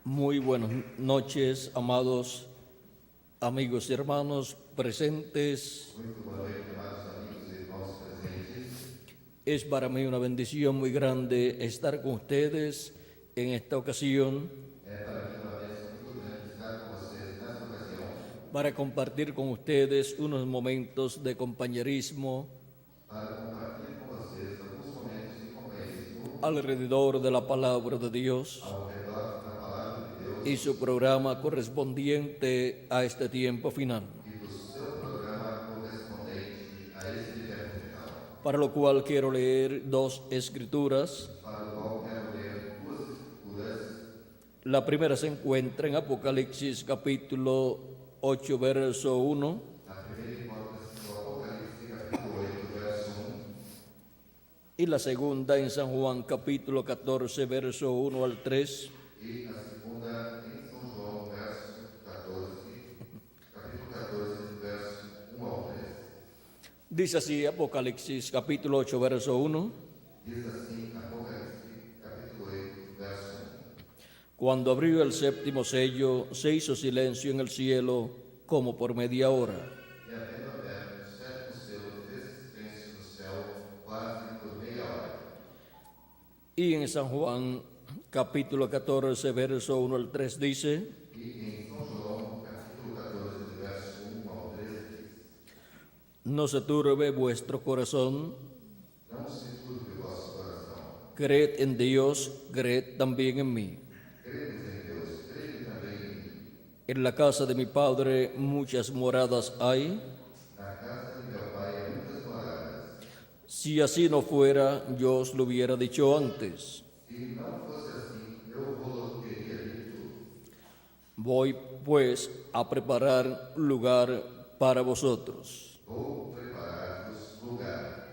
Muy buenas noches, amados amigos y hermanos presentes. Muito boa noite, amados amigos e irmãos presentes. Es para mí una bendición muy grande estar con ustedes en esta ocasión É para mim uma bênção muito grande estar com vocês nesta ocasião para compartir con ustedes unos momentos de compañerismo para compartilhar com vocês alguns momentos de companheirismo alrededor de la palabra de Dios ao redor da palavra de Deus y su programa correspondiente a este tiempo final, e do seu programa correspondente a este tempo final, para lo cual quiero leer dos escrituras. para o qual quero ler duas escrituras. La primera se encuentra en Apocalipsis capítulo 8, verso 1, A primeira encontra-se no Apocalipse, capítulo 8, verso 1, y la segunda en San Juan capítulo 14, verso 1 al 3. e a segunda em São João, capítulo 14, verso 1 ao 3. Dice así Apocalipsis capítulo 8, verso 1. Diz assim, Apocalipse, capítulo 8, verso 1. Cuando abrió el séptimo sello, se hizo silencio en el cielo como por media hora. E havendo aberto o sétimo selo, fez silêncio no céu, quase por meia hora. Y en San Juan capítulo 14, verso 1 al 3 dice: E em São João, capítulo 14, verso 1 ao 3, diz: No se turbe vuestro corazón, Não se turbe o vosso coração. creed en Dios, creed también en mí. Credes em Deus, crede também em mí. En la casa de mi Padre muchas moradas hay. Na casa de meu pai há muitas moradas. Si así no fuera, yo os lo hubiera dicho antes. Se não fosse assim, eu vou-lo teria dito. Voy pues a preparar lugar para vosotros. Vou preparar-vos lugar.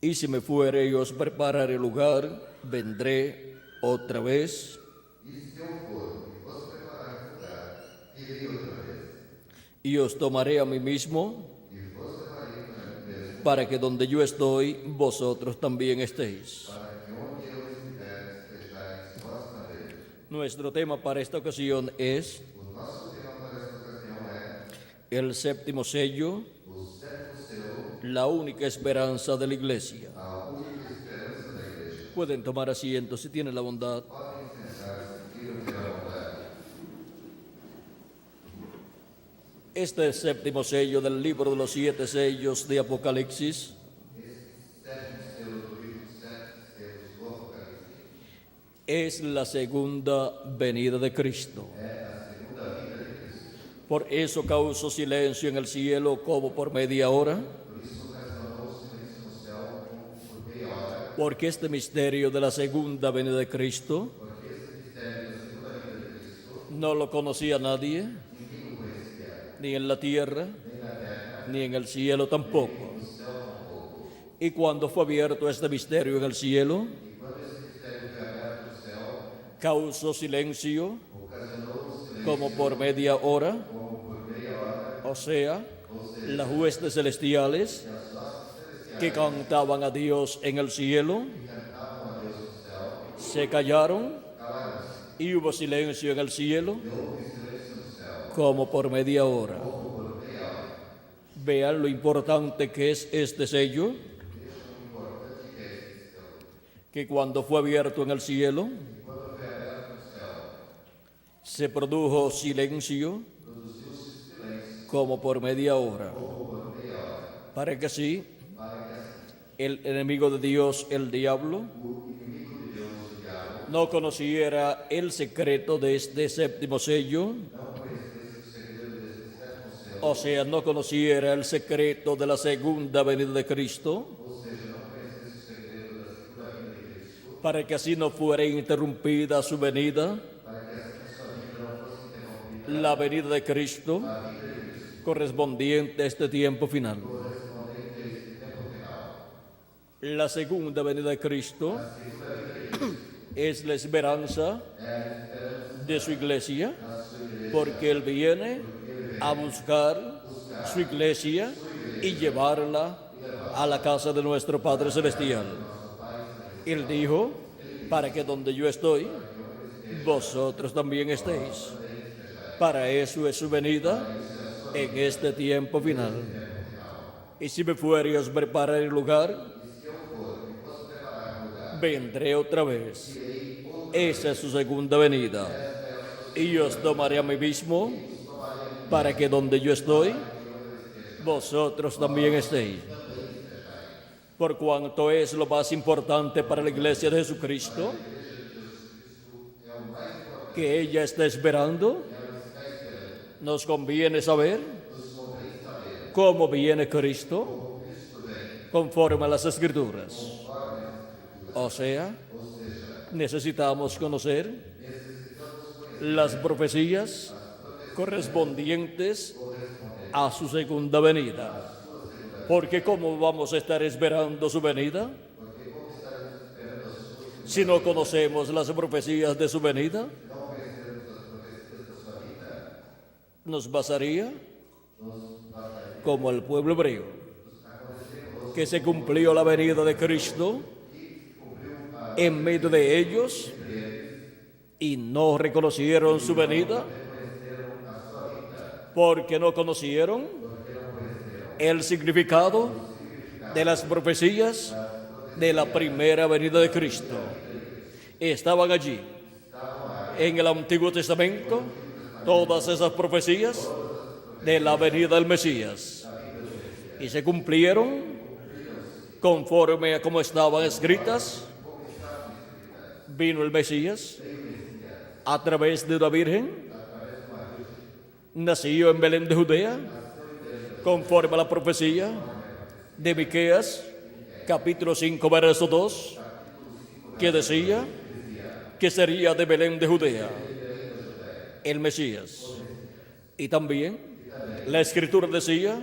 Y si me fuere y os prepararé lugar, vendré otra vez E se eu for e vos preparar lugar, irei outra vez. y os tomaré a mí mismo, E vos levarei para mim mesmo, para que donde yo estoy, vosotros también estéis. para que onde eu estiver, estejais vós também. Nuestro tema para esta ocasión es O nosso tema para esta ocasião é el séptimo sello, o sétimo selo, la única esperanza de la iglesia. a única esperança da igreja. Pueden tomar asiento si tienen la bondad. Podem sentar-se, queiram ter a vontade. Este séptimo sello del libro de los 7 sellos de Apocalipsis Sétimo selo do livro Sete Selos do Apocalipse es la segunda venida de Cristo. é a segunda vinda de Cristo. Por eso causó silencio en el cielo como por media hora, Por isso ocasionou silêncio no céu como por meia hora, porque este misterio de la segunda venida de Cristo porque esse mistério da segunda vinda de Cristo no lo conocía nadie, ninguém o conhecia, ni en la tierra, nem na terra, ni en el cielo tampoco. no céu tampouco. Y cuando fue abierto este misterio en el cielo, E quando esse mistério foi aberto no céu, causó silencio ocasionou silêncio como por media hora, como por meia hora, o sea, las huestes celestiales que cantaban a Dios en el cielo cantavam a Deus no céu, se callaron calaram-se, y hubo silencio en el cielo e houve silêncio no céu, como por media hora. como por meia hora. Vean lo importante que es este sello, Veja o importante que é esse selo. que cuando fue abierto en el cielo E quando foi aberto no céu, se produjo silencio produziu-se silêncio, como por media hora. como por meia hora, Para que así para que assim el enemigo de Dios, el diablo, o inimigo de Deus, o diabo, no conociera el secreto de este séptimo sello, não conhecesse o segredo desse sétimo selo, o sea, no conociera el secreto de la segunda venida de Cristo, ou seja, não conhecesse o segredo da segunda vinda de Cristo, para que así no fuera interrumpida su venida, para que assim a sua vida não fosse interrompida, la venida de Cristo, a vida de Cristo, correspondiente a este tiempo final. correspondente a este tempo final. La segunda venida de Cristo es la esperanza de su iglesia, porque Él viene a buscar su iglesia y llevarla a la casa de nuestro Padre Celestial. Él dijo, para que donde yo estoy, vosotros también estéis. Para eso es su venida en este tiempo final. Y si me fuere y os preparar el lugar, vendré otra vez. Esa es su segunda venida. Y os tomaré a mí mismo, para que donde yo estoy, vosotros también estéis. Por cuanto es lo más importante para la iglesia de Jesucristo, que ella está esperando, nos conviene saber cómo viene Cristo conforme a las Escrituras. O sea, necesitamos conocer las profecías correspondientes a su segunda venida. Porque ¿cómo vamos a estar esperando su venida si no conocemos las profecías de su venida? Nos pasaría como el pueblo hebreo, que se cumplió la venida de Cristo en medio de ellos y no reconocieron su venida porque no conocieron el significado de las profecías de la primera venida de Cristo. Estaban allí en el Antiguo Testamento todas esas profecías de la venida del Mesías y se cumplieron conforme a como estaban escritas. Vino el Mesías a través de una virgen, nació en Belén de Judea, conforme a la profecía de Miqueas, capítulo 5, verso 2, que decía que sería de Belén de Judea el Mesías. Y también la Escritura decía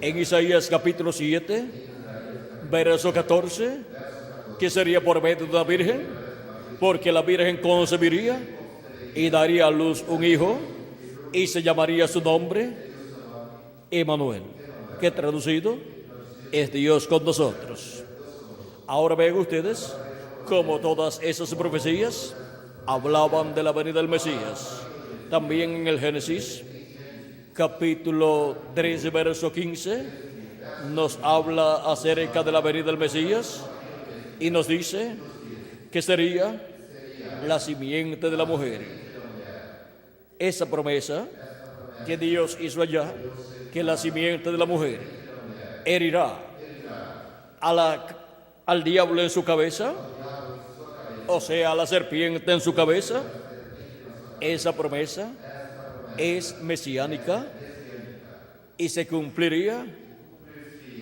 en Isaías capítulo 7, verso 14, que sería por medio de la virgen, porque la virgen concebiría y daría a luz un hijo y se llamaría su nombre Emmanuel, que traducido es Dios con nosotros. Ahora ven ustedes cómo todas esas profecías hablaban de la venida del Mesías. También en el Génesis capítulo 13, verso 15 nos habla acerca de la venida del Mesías y nos dice que sería la simiente de la mujer. Esa promesa que Dios hizo allá, que la simiente de la mujer herirá al diablo en su cabeza, o sea, a la serpiente en su cabeza, esa promesa es mesiánica y se cumpliría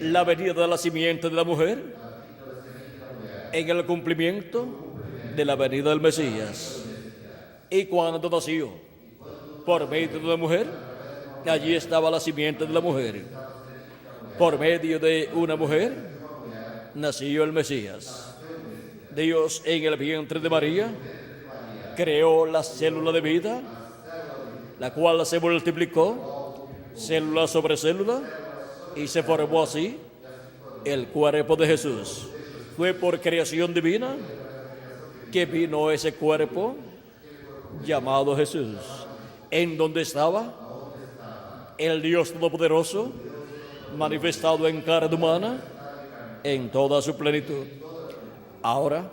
la venida de la simiente de la mujer en el cumplimiento de la venida del Mesías. Y cuando nació por medio de una mujer, allí estaba la simiente de la mujer. Por medio de una mujer nació el Mesías. Dios en el vientre de María creó la célula de vida, la cual se multiplicó célula sobre célula y se formó así el cuerpo de Jesús. Fue por creación divina que vino ese cuerpo llamado Jesús, en donde estaba el Dios Todopoderoso manifestado en carne humana en toda su plenitud. Ahora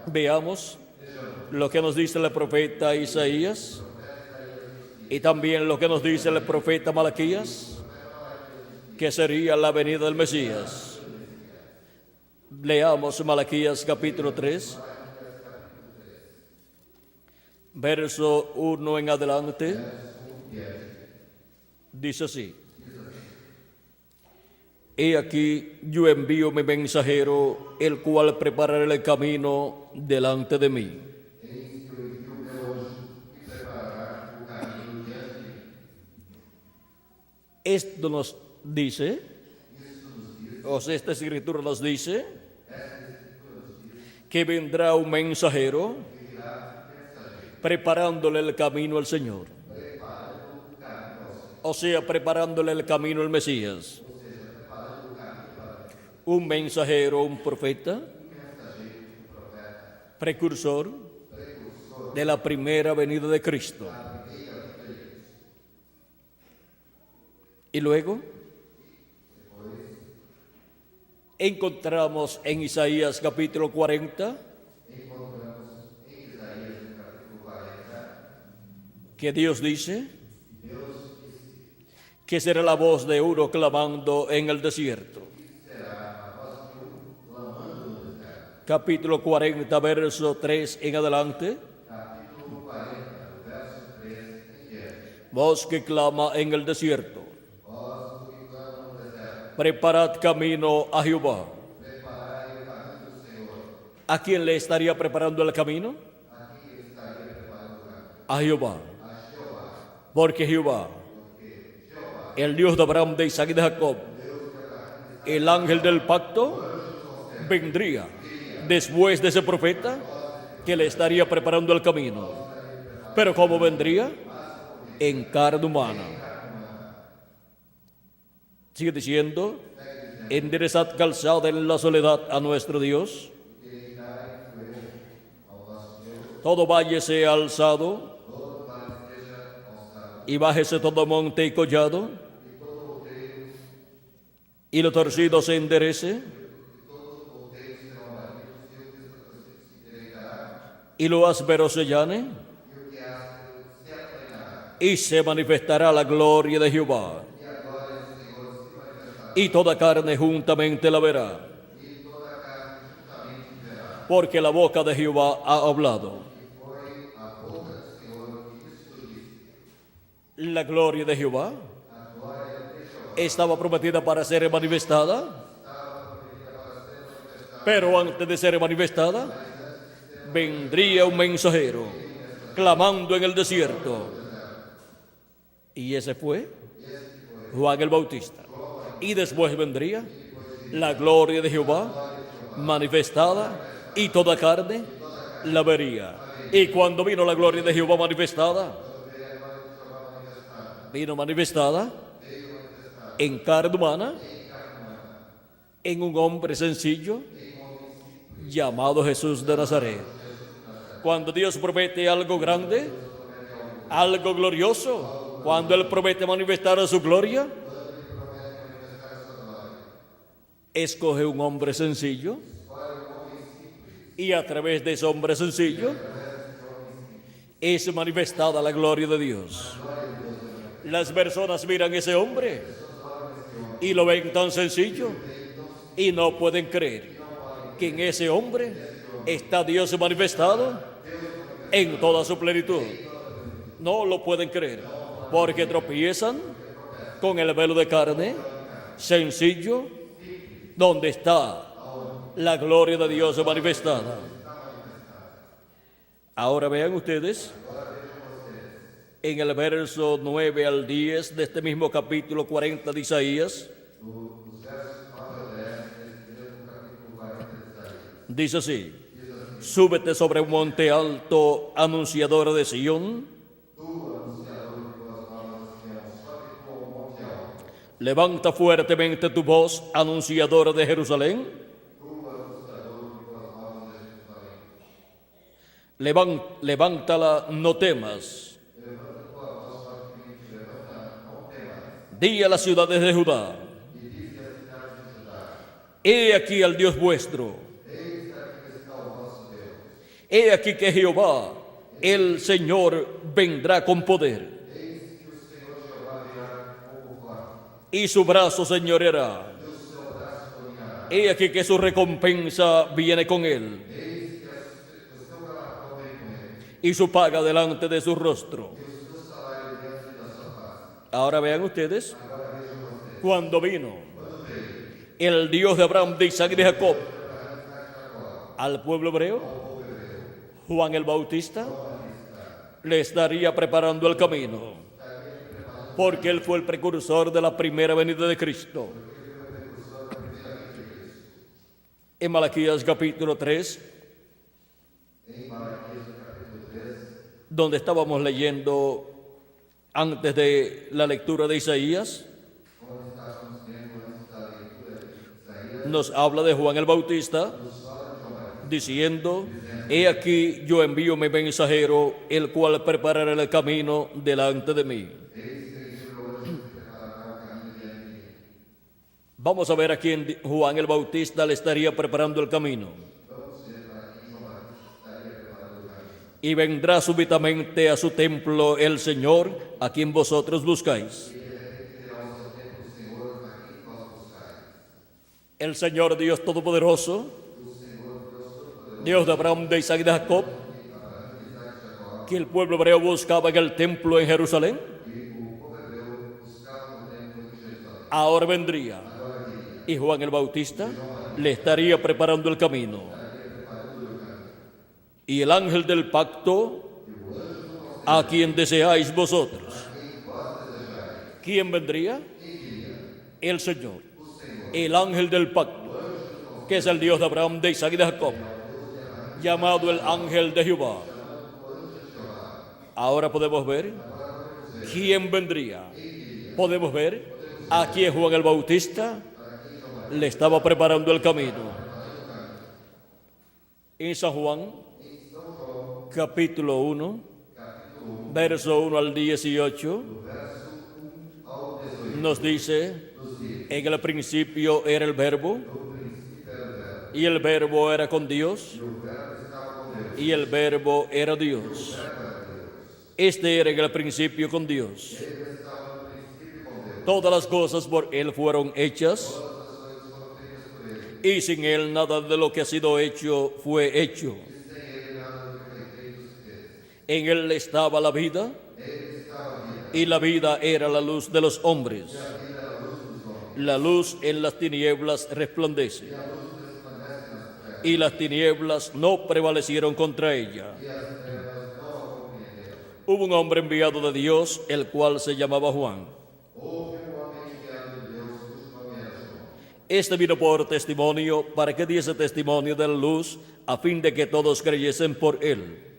veamos lo que nos dice el profeta Isaías y también lo que nos dice el profeta Malaquías, que sería la venida del Mesías. Leamos Malaquías capítulo 3, verso 1 en adelante. Dice así: He aquí yo envío mi mensajero, el cual preparará el camino delante de mí. Esto nos dice, o sea, esta escritura nos dice que vendrá un mensajero preparándole el camino al Señor. O sea, preparándole el camino al Mesías. Un mensajero, un profeta, precursor de la primera venida de Cristo. Y luego encontramos en Isaías capítulo 40 que Dios dice que será la voz de uno clamando en el desierto. Capítulo 40, verso 3 en adelante. Voz que clama en el desierto. Preparad camino a Jehová. ¿A quién le estaría preparando el camino? A Jehová. Porque Jehová, el Dios de Abraham, de Isaac y de Jacob, el ángel del pacto, vendría después de ese profeta que le estaría preparando el camino. Pero ¿cómo vendría? En carne humana. Sigue diciendo, enderezad calzada en la soledad a nuestro Dios. Todo valle sea alzado y bájese todo monte y collado, y lo torcido se enderece, y lo áspero se llane, y se manifestará la gloria de Jehová, y toda carne juntamente la verá, porque la boca de Jehová ha hablado. La gloria de Jehová estaba prometida para ser manifestada, pero antes de ser manifestada, vendría un mensajero clamando en el desierto. Y ese fue Juan el Bautista. Y después vendría la gloria de Jehová manifestada, y toda carne la vería. Y cuando vino la gloria de Jehová manifestada, vino manifestada en carne humana, en un hombre sencillo llamado Jesús de Nazaret. Cuando Dios promete algo grande, algo glorioso, cuando Él promete manifestar su gloria, escoge un hombre sencillo, y a través de ese hombre sencillo es manifestada la gloria de Dios. Las personas miran a ese hombre y lo ven tan sencillo y no pueden creer que en ese hombre está Dios manifestado en toda su plenitud. No lo pueden creer porque tropiezan con el velo de carne sencillo donde está la gloria de Dios manifestada. Ahora vean ustedes en el verso 9 al 10 de este mismo capítulo 40 de Isaías, dice así: súbete sobre un monte alto, anunciadora de Sión. Levanta fuertemente tu voz, anunciadora de Jerusalén. Levántala, no temas. Di a las ciudades de Judá: he aquí al Dios vuestro. He aquí que Jehová, el Señor, vendrá con poder, y su brazo señoreará. He aquí que su recompensa viene con él, y su paga delante de su rostro. Ahora vean ustedes, cuando vino el Dios de Abraham, de Isaac y de Jacob al pueblo hebreo, Juan el Bautista le estaría preparando el camino, porque él fue el precursor de la primera venida de Cristo. En Malaquías capítulo 3, donde estábamos leyendo antes de la lectura de Isaías, nos habla de Juan el Bautista diciendo: He aquí yo envío mi mensajero, el cual preparará el camino delante de mí. Vamos a ver a quién Juan el Bautista le estaría preparando el camino. Y vendrá súbitamente a su templo el Señor, a quien vosotros buscáis. El Señor Dios Todopoderoso, Dios de Abraham, de Isaac y de Jacob, que el pueblo hebreo buscaba en el templo en Jerusalén, ahora vendría. Y Juan el Bautista le estaría preparando el camino. Y el ángel del pacto, a quien deseáis vosotros. ¿Quién vendría? El Señor. El ángel del pacto, que es el Dios de Abraham, de Isaac y de Jacob, llamado el ángel de Jehová. Ahora podemos ver quién vendría. Podemos ver a quién Juan el Bautista le estaba preparando el camino. En San Juan, capítulo 1, verso 1 al 18, nos dice: en el principio era el Verbo, y el Verbo era con Dios, y el Verbo era Dios. Este era en el principio con Dios. Todas las cosas por Él fueron hechas, y sin Él nada de lo que ha sido hecho fue hecho. En Él estaba la vida, y la vida era la luz de los hombres. La luz en las tinieblas resplandece, y las tinieblas no prevalecieron contra ella. Hubo un hombre enviado de Dios, el cual se llamaba Juan. Este vino por testimonio, para que diese testimonio de la luz, a fin de que todos creyesen por él.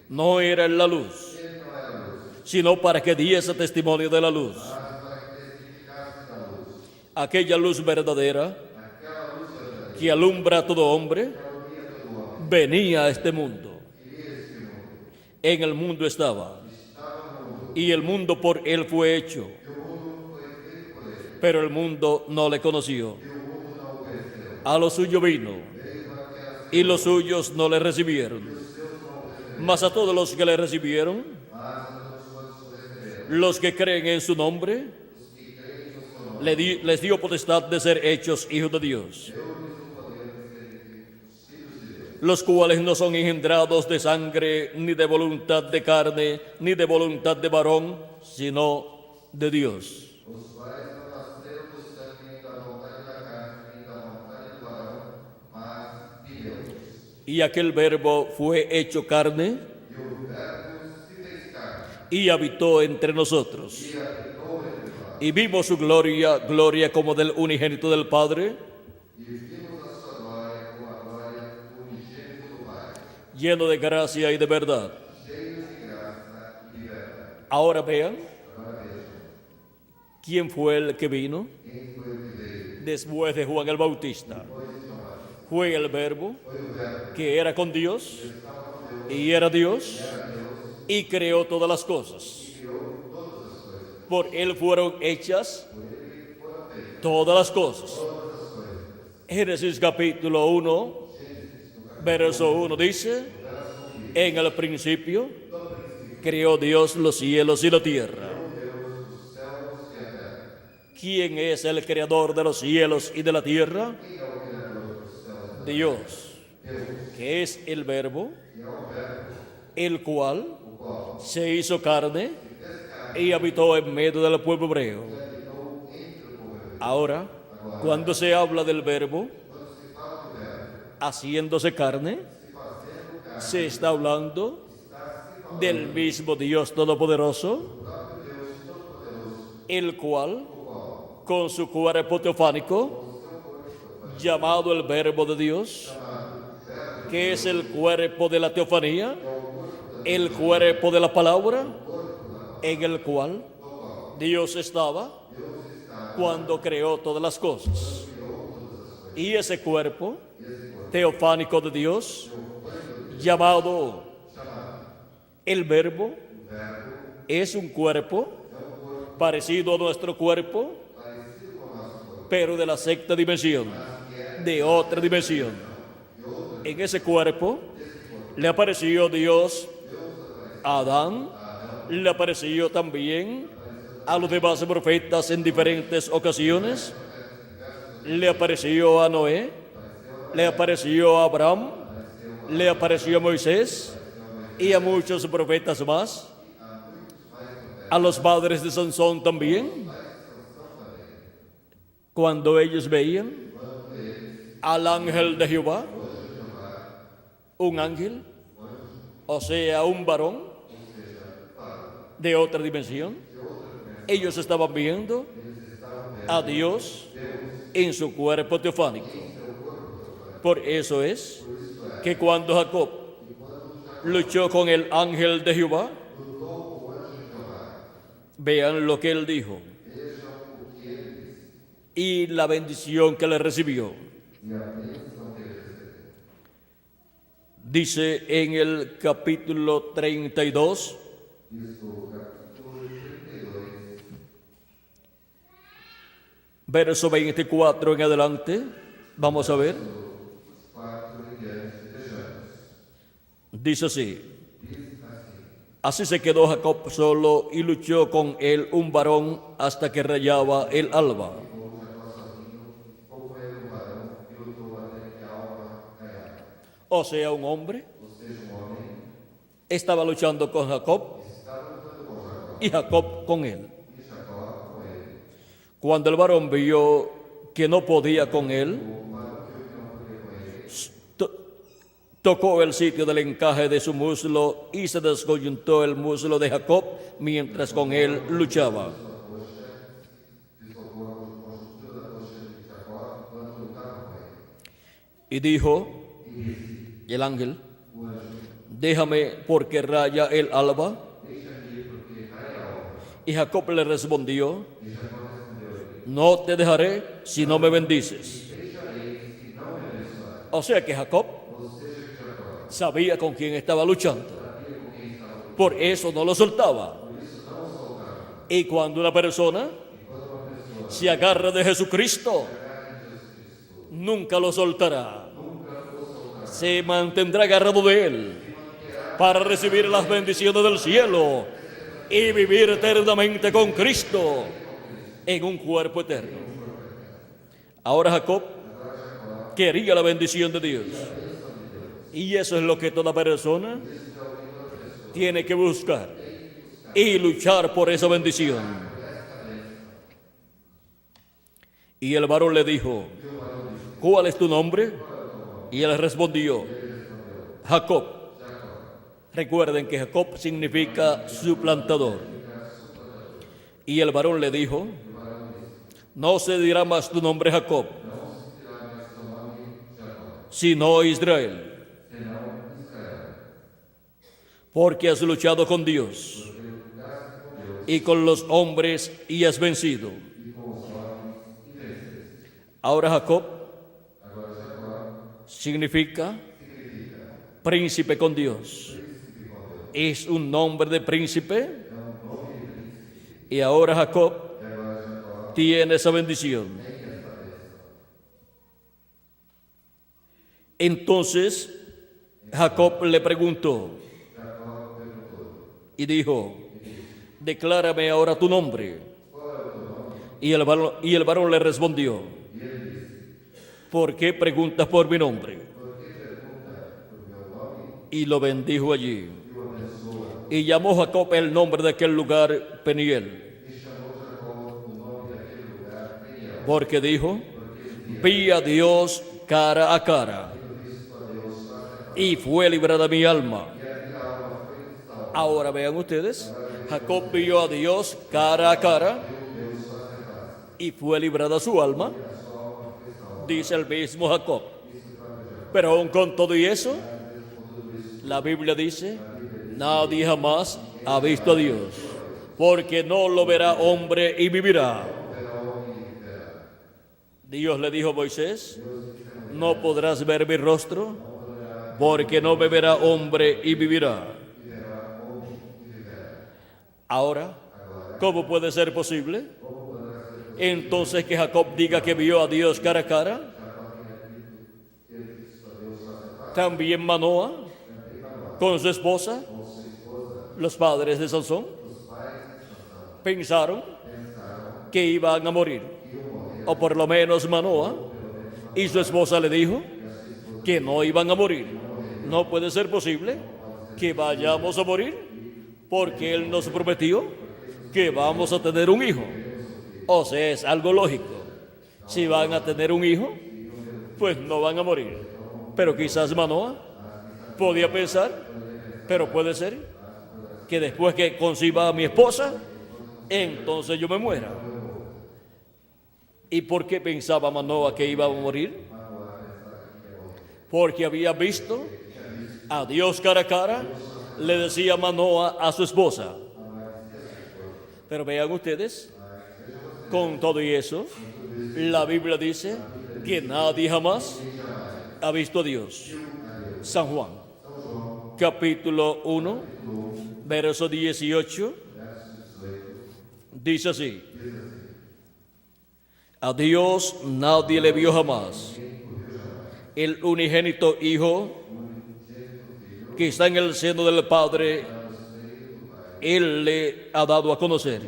No era él la luz, sino para que diese testimonio de la luz. Aquella luz verdadera que alumbra a todo hombre venía a este mundo. En el mundo estaba, y el mundo por él fue hecho, pero el mundo no le conoció. A lo suyo vino, y los suyos no le recibieron. Mas a todos los que le recibieron, los que creen en su nombre, les dio potestad de ser hechos hijos de Dios, los cuales no son engendrados de sangre, ni de voluntad de carne, ni de voluntad de varón, sino de Dios. Y aquel Verbo fue hecho carne y habitó entre nosotros. Y vimos su gloria, gloria como del unigénito del Padre, lleno de gracia y de verdad. Ahora vean, ¿quién fue el que vino después de Juan el Bautista? Fue el Verbo, que era con Dios, y era Dios, y creó todas las cosas. Por él fueron hechas todas las cosas. Génesis capítulo 1, verso 1 dice: en el principio creó Dios los cielos y la tierra. ¿Quién es el creador de los cielos y de la tierra? Dios, que es el Verbo, el cual se hizo carne y habitó en medio del pueblo hebreo. Ahora, cuando se habla del Verbo haciéndose carne, se está hablando del mismo Dios Todopoderoso, el cual, con su cuerpo teofánico, llamado el Verbo de Dios, que es el cuerpo de la teofanía, el cuerpo de la palabra, en el cual Dios estaba cuando creó todas las cosas. Y ese cuerpo teofánico de Dios, llamado el Verbo, es un cuerpo parecido a nuestro cuerpo, pero de la sexta dimensión, de otra dimensión. En ese cuerpo le apareció Dios a Adán, le apareció también a los demás profetas en diferentes ocasiones, le apareció a Noé, le apareció a Abraham, le apareció a Moisés y a muchos profetas más, a los padres de Sansón también. Cuando ellos veían al ángel de Jehová, un ángel, o sea, un varón de otra dimensión, ellos estaban viendo a Dios en su cuerpo teofánico. Por eso es que cuando Jacob luchó con el ángel de Jehová, vean lo que él dijo y la bendición que le recibió. Dice en el capítulo 32, verso 24 en adelante, vamos a ver. Dice así: así se quedó Jacob solo y luchó con él un varón hasta que rayaba el alba. O sea, un hombre estaba luchando con Jacob y Jacob con él. Cuando el varón vio que no podía con él, tocó el sitio del encaje de su muslo y se descoyuntó el muslo de Jacob mientras con él luchaba. Y dijo el ángel: déjame porque raya el alba. Y Jacob le respondió: no te dejaré si no me bendices. O sea que Jacob sabía con quién estaba luchando, por eso no lo soltaba. Y cuando una persona se agarra de Jesucristo, nunca lo soltará. Se mantendrá agarrado de él para recibir las bendiciones del cielo y vivir eternamente con Cristo en un cuerpo eterno. Ahora Jacob quería la bendición de Dios, y eso es lo que toda persona tiene que buscar y luchar por esa bendición. Y el varón le dijo: ¿cuál es tu nombre? Y él respondió: Jacob. Recuerden que Jacob significa suplantador. Y el varón le dijo: no se dirá más tu nombre Jacob, sino Israel, porque has luchado con Dios y con los hombres y has vencido. Ahora Jacob significa príncipe con Dios. Es un nombre de príncipe. Y ahora Jacob tiene esa bendición. Entonces Jacob le preguntó y dijo: declárame ahora tu nombre. Y el varón le respondió: ¿por qué preguntas por mi nombre? Y lo bendijo allí. Y llamó Jacob el nombre de aquel lugar Peniel, porque dijo: vi a Dios cara a cara, y fue librada mi alma. Ahora vean ustedes, Jacob vio a Dios cara a cara y fue librada su alma, dice el mismo Jacob. Pero aún con todo y eso, la Biblia dice: nadie jamás ha visto a Dios, porque no lo verá hombre y vivirá. Dios le dijo a Moisés, no podrás ver mi rostro, porque no me verá hombre y vivirá. Ahora, ¿cómo puede ser posible? Entonces que Jacob diga que vio a Dios cara a cara. También Manoa, con su esposa, los padres de Sansón, pensaron que iban a morir. O por lo menos Manoa y su esposa le dijo que no iban a morir. No puede ser posible que vayamos a morir, porque Él nos prometió que vamos a tener un hijo. O sea, es algo lógico. Si van a tener un hijo, pues no van a morir. Pero quizás Manoa podía pensar, pero puede ser que después que conciba a mi esposa, entonces yo me muera. ¿Y por qué pensaba Manoa que iba a morir? Porque había visto a Dios cara a cara, le decía Manoa a su esposa. Pero vean ustedes, con todo y eso, la Biblia dice que nadie jamás ha visto a Dios. San Juan, capítulo 1, verso 18, dice así: a Dios nadie le vio jamás. El unigénito Hijo que está en el seno del Padre, Él le ha dado a conocer.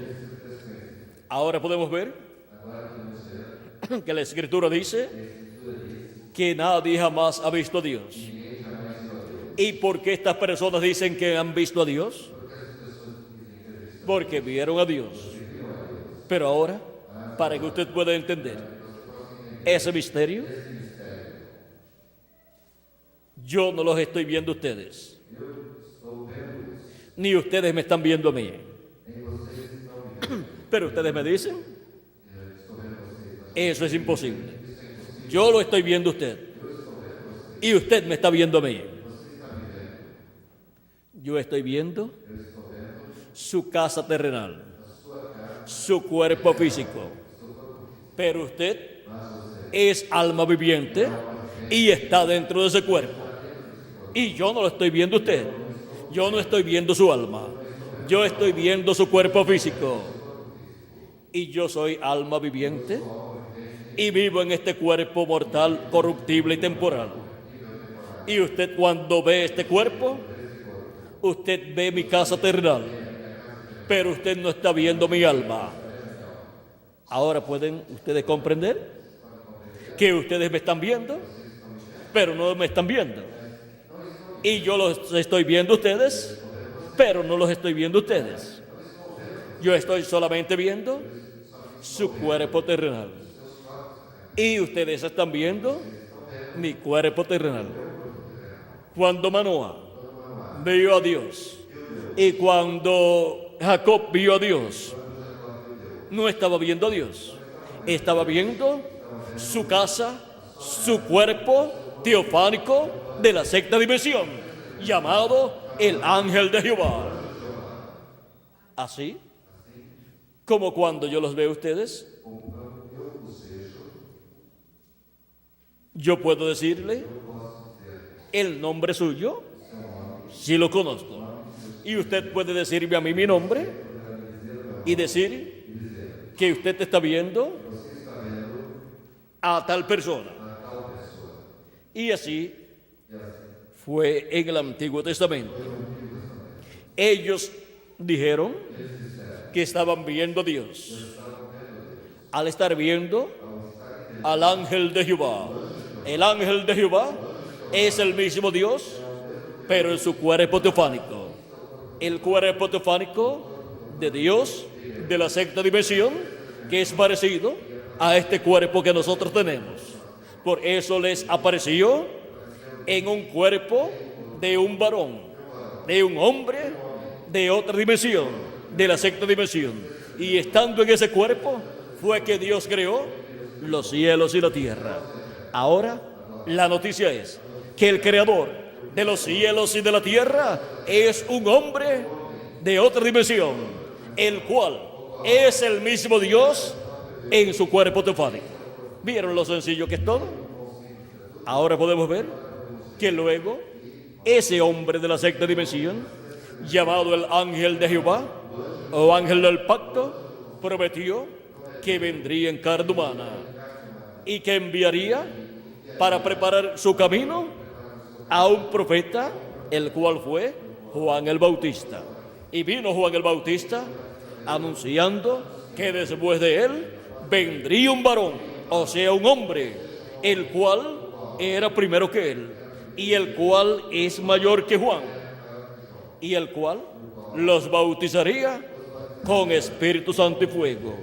Ahora podemos ver que la Escritura dice que nadie jamás ha visto a Dios. ¿Y por qué estas personas dicen que han visto a Dios? Porque vieron a Dios. Pero ahora, para que usted pueda entender ese misterio, yo no los estoy viendo a ustedes, ni ustedes me están viendo a mí. Pero ustedes me dicen, eso es imposible. Yo lo estoy viendo a usted y usted me está viendo a mí. Yo estoy viendo su casa terrenal, su cuerpo físico, pero usted es alma viviente y está dentro de ese cuerpo. Y yo no lo estoy viendo a usted. Yo no estoy viendo su alma. Yo estoy viendo su cuerpo físico. Y yo soy alma viviente y vivo en este cuerpo mortal, corruptible y temporal. Y usted, cuando ve este cuerpo, usted ve mi casa terrenal, pero usted no está viendo mi alma. Ahora pueden ustedes comprender que ustedes me están viendo, pero no me están viendo. Y yo los estoy viendo a ustedes, pero no los estoy viendo a ustedes. Yo estoy solamente viendo su cuerpo terrenal. Y ustedes están viendo mi cuerpo terrenal. Cuando Manoa vio a Dios y cuando Jacob vio a Dios, no estaba viendo a Dios, estaba viendo su casa, su cuerpo teofánico de la sexta dimensión, llamado el ángel de Jehová. Así como cuando yo los veo a ustedes, yo puedo decirle el nombre suyo, si lo conozco. Y usted puede decirme a mí mi nombre y decir que usted está viendo a tal persona. Y así fue en el Antiguo Testamento. Ellos dijeron que estaban viendo a Dios al estar viendo al ángel de Jehová. El ángel de Jehová es el mismo Dios, pero en su cuerpo teofánico. El cuerpo teofánico de Dios de la sexta dimensión, que es parecido a este cuerpo que nosotros tenemos. Por eso les apareció en un cuerpo de un varón, de un hombre de otra dimensión, de la sexta dimensión. Y estando en ese cuerpo fue que Dios creó los cielos y la tierra. Ahora la noticia es que el creador de los cielos y de la tierra es un hombre de otra dimensión, el cual es el mismo Dios en su cuerpo teofánico. ¿Vieron lo sencillo que es todo? Ahora podemos ver que luego ese hombre de la sexta dimensión, llamado el ángel de Jehová o ángel del pacto, prometió que vendría en carne humana y que enviaría para preparar su camino a un profeta, el cual fue Juan el Bautista. Y vino Juan el Bautista anunciando que después de él vendría un varón, o sea, un hombre, el cual era primero que él, y el cual es mayor que Juan, y el cual los bautizaría con Espíritu Santo y fuego.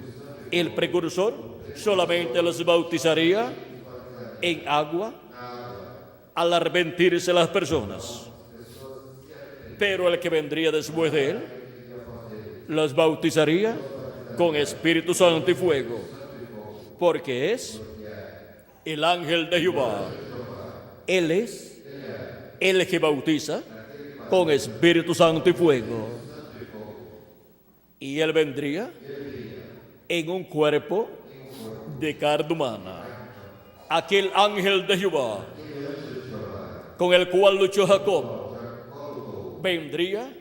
El precursor solamente los bautizaría en agua al arrepentirse las personas, pero el que vendría después de él los bautizaría con Espíritu Santo y fuego, porque es el ángel de Jehová. Él es el que bautiza con Espíritu Santo y fuego. Y él vendría en un cuerpo de carne humana. Aquel ángel de Jehová con el cual luchó Jacob vendría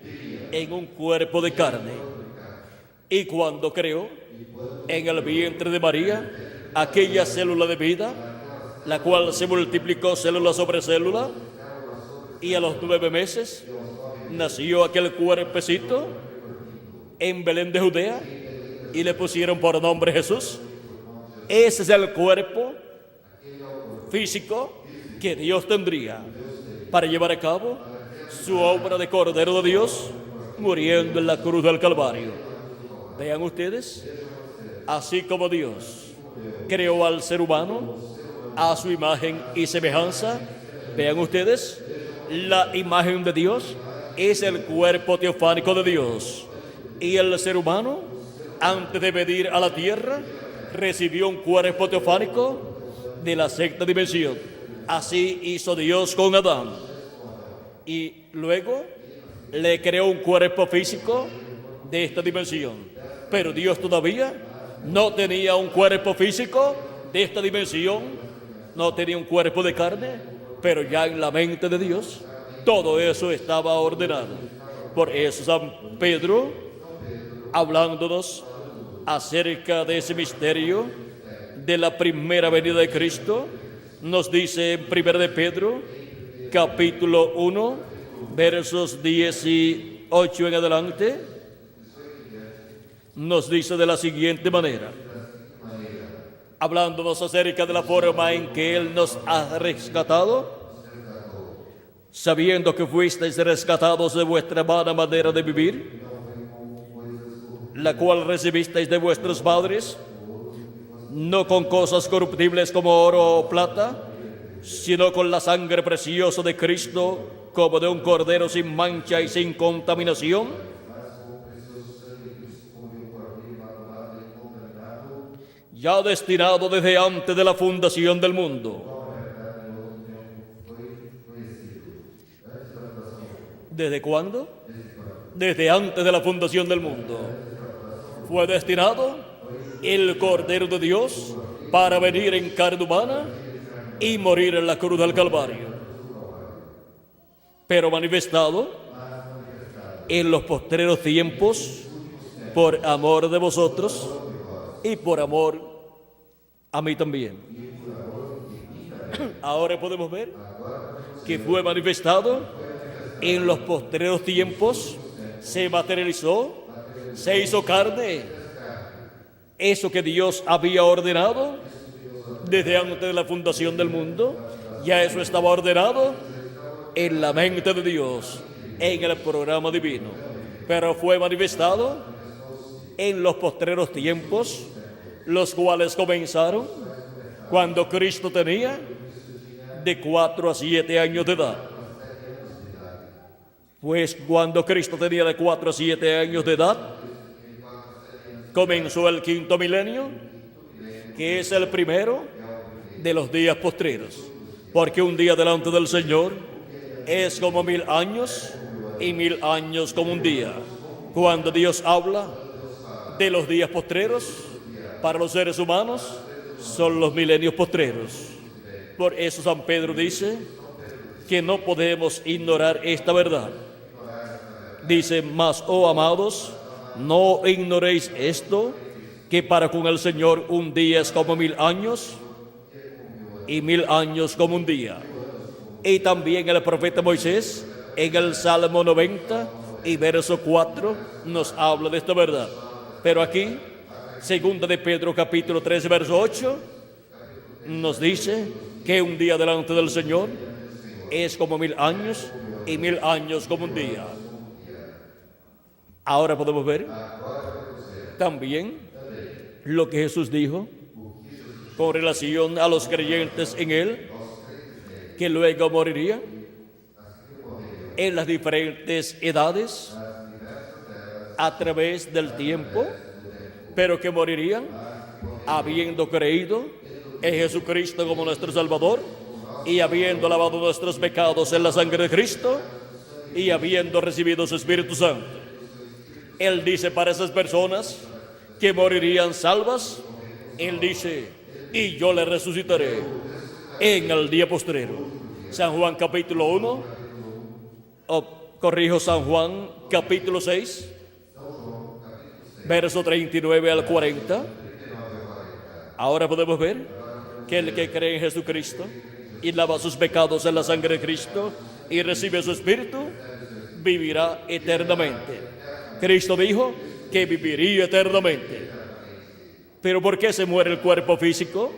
en un cuerpo de carne. Y cuando creó en el vientre de María aquella célula de vida, la cual se multiplicó célula sobre célula, y a los 9 meses nació aquel cuerpecito en Belén de Judea y le pusieron por nombre Jesús. Ese es el cuerpo físico que Dios tendría para llevar a cabo su obra de Cordero de Dios, muriendo en la cruz del Calvario. Vean ustedes, así como Dios creó al ser humano a su imagen y semejanza, vean ustedes, la imagen de Dios es el cuerpo teofánico de Dios, y el ser humano, antes de venir a la tierra, recibió un cuerpo teofánico de la sexta dimensión. Así hizo Dios con Adán, y luego le creó un cuerpo físico de esta dimensión. Pero Dios todavía no tenía un cuerpo físico de esta dimensión, no tenía un cuerpo de carne, pero ya en la mente de Dios todo eso estaba ordenado. Por eso San Pedro, hablándonos acerca de ese misterio de la primera venida de Cristo, nos dice en 1 de Pedro, capítulo 1, versos 18 en adelante, nos dice de la siguiente manera, hablándonos acerca de la forma en que Él nos ha rescatado, sabiendo que fuisteis rescatados de vuestra vana manera de vivir, la cual recibisteis de vuestros padres, no con cosas corruptibles como oro o plata, sino con la sangre preciosa de Cristo, como de un cordero sin mancha y sin contaminación, ya destinado desde antes de la fundación del mundo. ¿Desde cuándo? Desde antes de la fundación del mundo. Fue destinado el Cordero de Dios para venir en carne humana y morir en la cruz del Calvario, pero manifestado en los postreros tiempos por amor de vosotros y por amor a mí también. Ahora podemos ver que fue manifestado en los postreros tiempos, se materializó, se hizo carne. Eso que Dios había ordenado desde antes de la fundación del mundo, ya eso estaba ordenado en la mente de Dios, en el programa divino, pero fue manifestado en los postreros tiempos, los cuales comenzaron cuando Cristo tenía de 4 a 7 años de edad. Pues cuando Cristo tenía de 4 a 7 años de edad, comenzó el 5.º milenio, que es el primero de los días postreros, porque un día delante del Señor es como 1000 años y 1000 años como un día. Cuando Dios habla de los días postreros para los seres humanos, son los milenios postreros. Por eso San Pedro dice que no podemos ignorar esta verdad. Dice: mas, oh amados, no ignoréis esto, que para con el Señor un día es como 1000 años, y 1000 años como un día. Y también el profeta Moisés, en el Salmo 90 y verso 4, nos habla de esta verdad. Pero aquí, segunda de Pedro capítulo 3, verso 8, nos dice que un día delante del Señor es como 1000 años, y 1000 años como un día. Ahora podemos ver también lo que Jesús dijo con relación a los creyentes en Él, que luego morirían en las diferentes edades a través del tiempo, pero que morirían habiendo creído en Jesucristo como nuestro Salvador, y habiendo lavado nuestros pecados en la sangre de Cristo, y habiendo recibido su Espíritu Santo. Él dice para esas personas que morirían salvas, Él dice: y yo le resucitaré en el día postrero. San Juan capítulo 1, San Juan capítulo 6, verso 39 al 40. Ahora podemos ver que el que cree en Jesucristo y lava sus pecados en la sangre de Cristo y recibe su Espíritu, vivirá eternamente. Cristo dijo que viviría eternamente. Pero ¿por qué se muere el cuerpo físico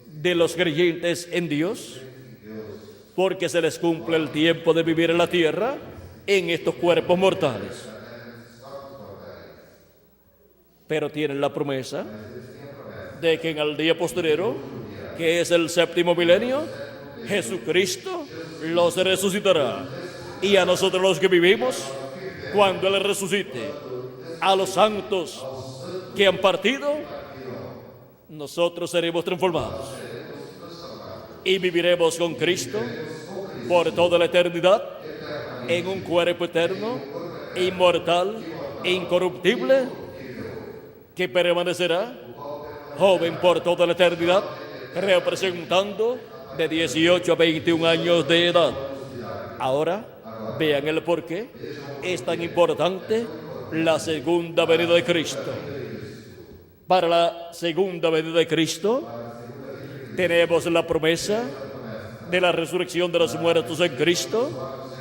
de los creyentes en Dios? Porque se les cumple el tiempo de vivir en la tierra en estos cuerpos mortales. Pero tienen la promesa de que en el día postrero, que es el séptimo milenio, Jesucristo los resucitará. Y a nosotros los que vivimos, cuando Él resucite, a los santos que han partido, nosotros seremos transformados y viviremos con Cristo por toda la eternidad en un cuerpo eterno, inmortal, incorruptible, que permanecerá joven por toda la eternidad, representando de 18 a 21 años de edad. Ahora vean el por qué es tan importante la segunda venida de Cristo. Para la segunda venida de Cristo tenemos la promesa de la resurrección de los muertos en Cristo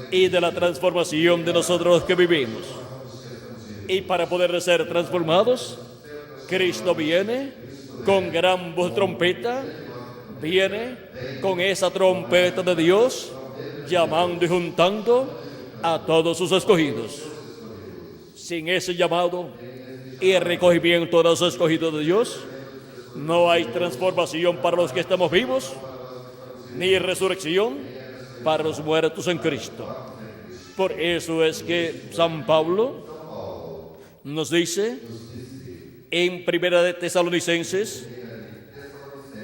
y de la transformación de nosotros los que vivimos. Y para poder ser transformados, Cristo viene con gran voz de trompeta, viene con esa trompeta de Dios, llamando y juntando a todos sus escogidos. Sin ese llamado y el recogimiento de los escogidos de Dios, no hay transformación para los que estamos vivos, ni resurrección para los muertos en Cristo. Por eso es que San Pablo nos dice en Primera de Tesalonicenses,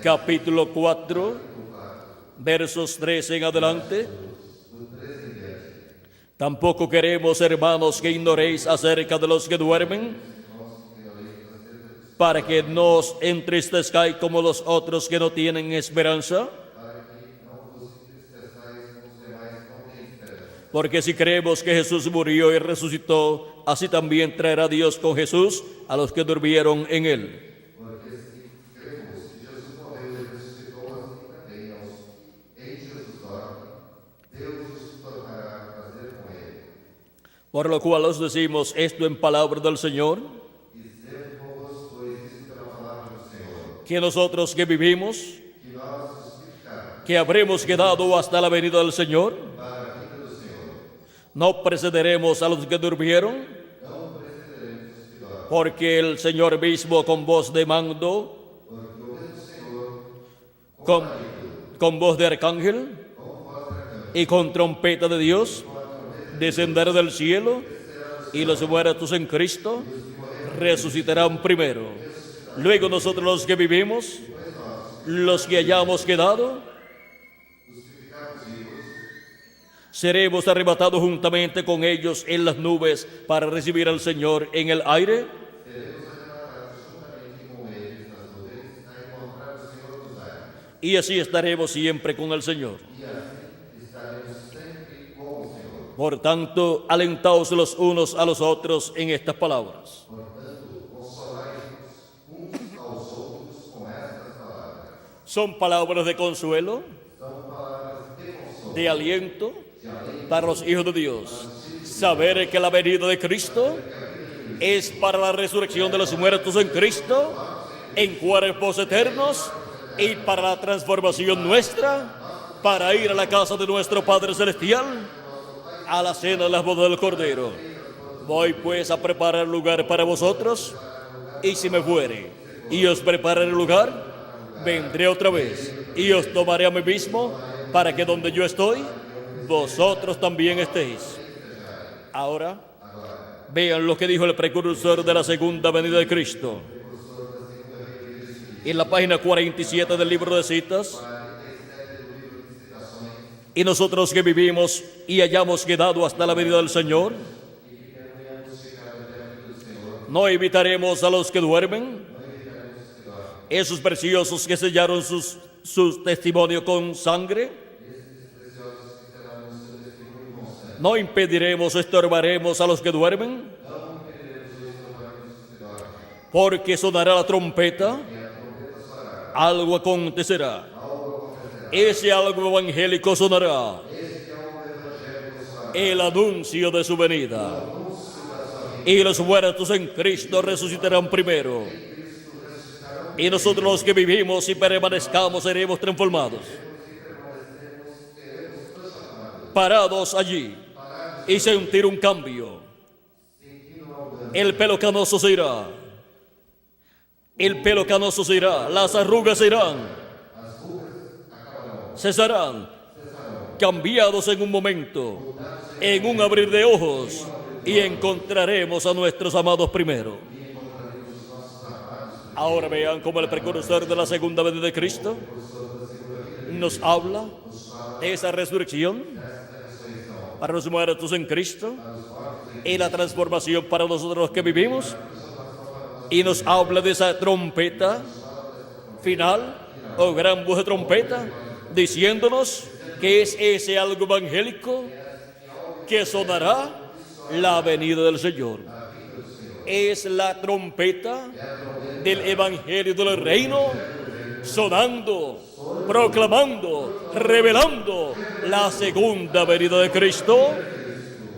capítulo 4, versos 13 en adelante: tampoco queremos, hermanos, que ignoréis acerca de los que duermen, para que no os entristezcáis como los otros que no tienen esperanza. Porque si creemos que Jesús murió y resucitó, así también traerá Dios con Jesús a los que durmieron en Él. Por lo cual os decimos esto en palabra del Señor, que nosotros que vivimos, que habremos quedado hasta la venida del Señor, no precederemos a los que durmieron, porque el Señor mismo con voz de mando, con voz de arcángel y con trompeta de Dios, descenderá del cielo, y los muertos en Cristo resucitarán primero. Luego nosotros los que vivimos, los que hayamos quedado, seremos arrebatados juntamente con ellos en las nubes para recibir al Señor en el aire. y así estaremos siempre con el Señor. Por tanto, alentaos los unos a los otros en estas palabras. Son palabras de consuelo, de aliento para los hijos de Dios. Saber que la venida de Cristo es para la resurrección de los muertos en Cristo, en cuerpos eternos, y para la transformación nuestra, para ir a la casa de nuestro Padre Celestial, a la cena de las bodas del Cordero. Voy pues a preparar lugar para vosotros, y si me fuere y os prepararé lugar, vendré otra vez y os tomaré a mí mismo, para que donde yo estoy, vosotros también estéis. Ahora, vean lo que dijo el precursor de la segunda venida de Cristo. En la página 47 del libro de citas: y nosotros que vivimos y hayamos quedado hasta la venida del Señor, no evitaremos a los que duermen, esos preciosos que sellaron sus testimonio con sangre. No impediremos o estorbaremos a los que duermen, porque sonará la trompeta, algo acontecerá. Ese algo evangélico sonará, el anuncio de su venida. Y los muertos en Cristo resucitarán primero. Y nosotros los que vivimos y permanezcamos seremos transformados. Parados allí y sentir un cambio. El pelo canoso se irá. El pelo canoso se irá. Las arrugas se irán. Cesarán. Cambiados en un momento, en un abrir de ojos, y encontraremos a nuestros amados primero. Ahora vean cómo el precursor de la segunda venida de Cristo nos habla de esa resurrección para los muertos en Cristo y la transformación para nosotros los que vivimos, y nos habla de esa trompeta final o gran voz de trompeta, diciéndonos que es ese algo evangélico que sonará la venida del Señor. Es la trompeta del evangelio del reino sonando, proclamando, revelando la segunda venida de Cristo,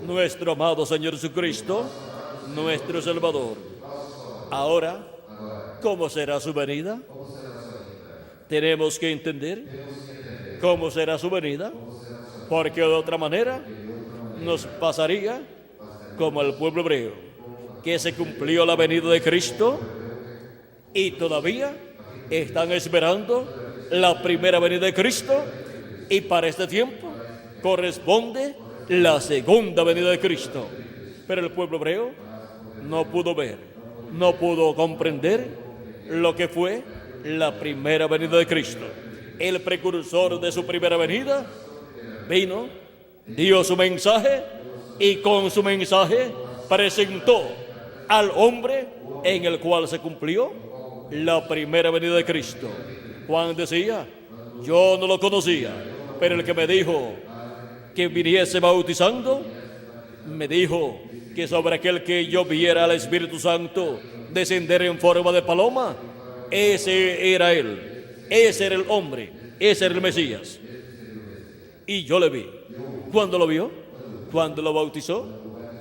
nuestro amado Señor Jesucristo, nuestro Salvador. Ahora, ¿cómo será su venida? Tenemos que entender cómo será su venida, porque de otra manera nos pasaría como al pueblo hebreo, que se cumplió la venida de Cristo y todavía están esperando la primera venida de Cristo, y para este tiempo corresponde la segunda venida de Cristo. Pero el pueblo hebreo no pudo ver, no pudo comprender lo que fue la primera venida de Cristo. El precursor de su primera venida vino, dio su mensaje, y con su mensaje presentó al hombre en el cual se cumplió la primera venida de Cristo. Juan decía: yo no lo conocía, pero el que me dijo que viniese bautizando, me dijo que sobre aquel que yo viera al Espíritu Santo descender en forma de paloma, ese era él, ese era el hombre, ese era el Mesías. Y yo le vi. ¿Cuándo lo vio? Cuando lo bautizó,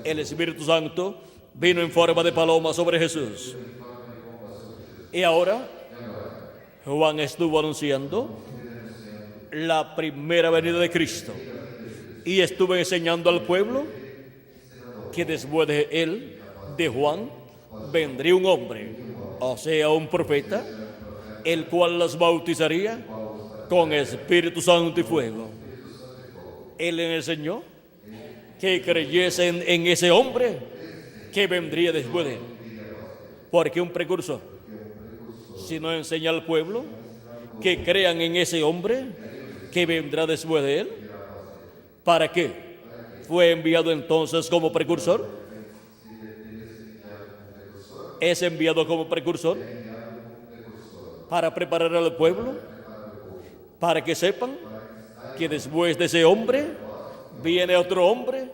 el Espíritu Santo vino en forma de paloma sobre Jesús. Y ahora Juan estuvo anunciando la primera venida de Cristo, y estuvo enseñando al pueblo que después de él, de Juan, vendría un hombre, o sea, un profeta, el cual los bautizaría con Espíritu Santo y fuego. Él les enseñó que creyesen en ese hombre que vendría después de él. Porque un precursor, si no enseña al pueblo que crean en ese hombre que vendrá después de él, ¿para qué fue enviado entonces como precursor? Es enviado como precursor para preparar al pueblo para que sepan que después de ese hombre viene otro hombre,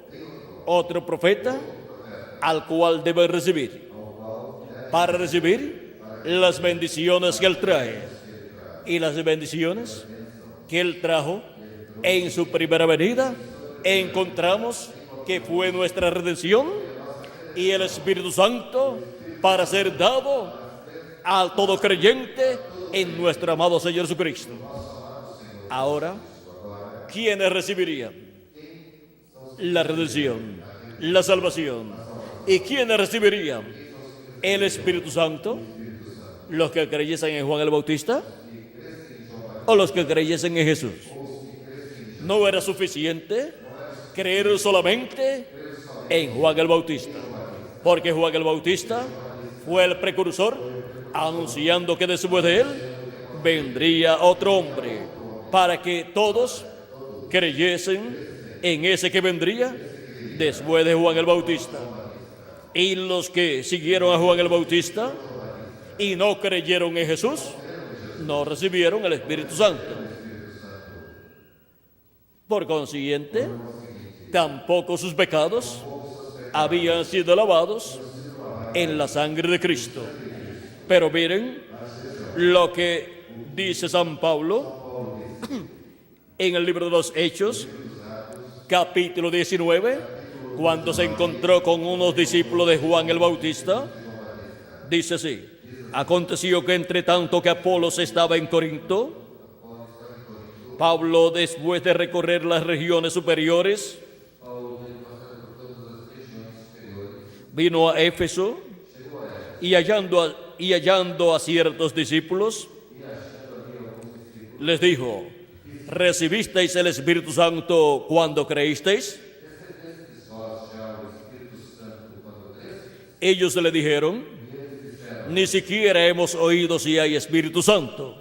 otro profeta, al cual deben recibir, para recibir las bendiciones que él trae. Y las bendiciones que él trajo en su primera venida, encontramos que fue nuestra redención y el Espíritu Santo para ser dado a todo creyente en nuestro amado Señor Jesucristo. Ahora, ¿quiénes recibirían la redención, la salvación? ¿Y quiénes recibirían el Espíritu Santo? ¿Los que creyesen en Juan el Bautista o los que creyesen en Jesús? No era suficiente creer solamente en Juan el Bautista, porque Juan el Bautista fue el precursor anunciando que después de él vendría otro hombre, para que todos creyesen en ese que vendría después de Juan el Bautista. Y los que siguieron a Juan el Bautista y no creyeron en Jesús, no recibieron el Espíritu Santo. Por consiguiente, tampoco sus pecados habían sido lavados en la sangre de Cristo. Pero miren lo que dice San Pablo en el libro de los Hechos, capítulo 19, cuando se encontró con unos discípulos de Juan el Bautista. Dice así: aconteció que entre tanto que Apolos estaba en Corinto, Pablo, después de recorrer las regiones superiores, vino a Éfeso y hallando a ciertos discípulos, les dijo: ¿recibisteis el Espíritu Santo cuando creísteis? Ellos le dijeron: ni siquiera hemos oído si hay Espíritu Santo.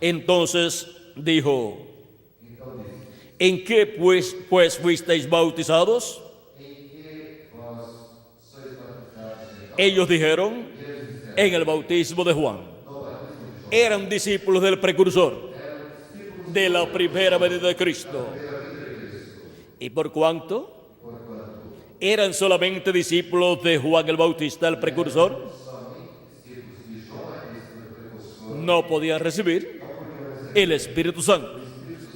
Entonces dijo: ¿en qué pues fuisteis bautizados? Ellos dijeron: en el bautismo de Juan. Eran discípulos del precursor de la primera venida de Cristo. ¿Y por cuánto? Eran solamente discípulos de Juan el Bautista, el precursor. No podían recibir el Espíritu Santo,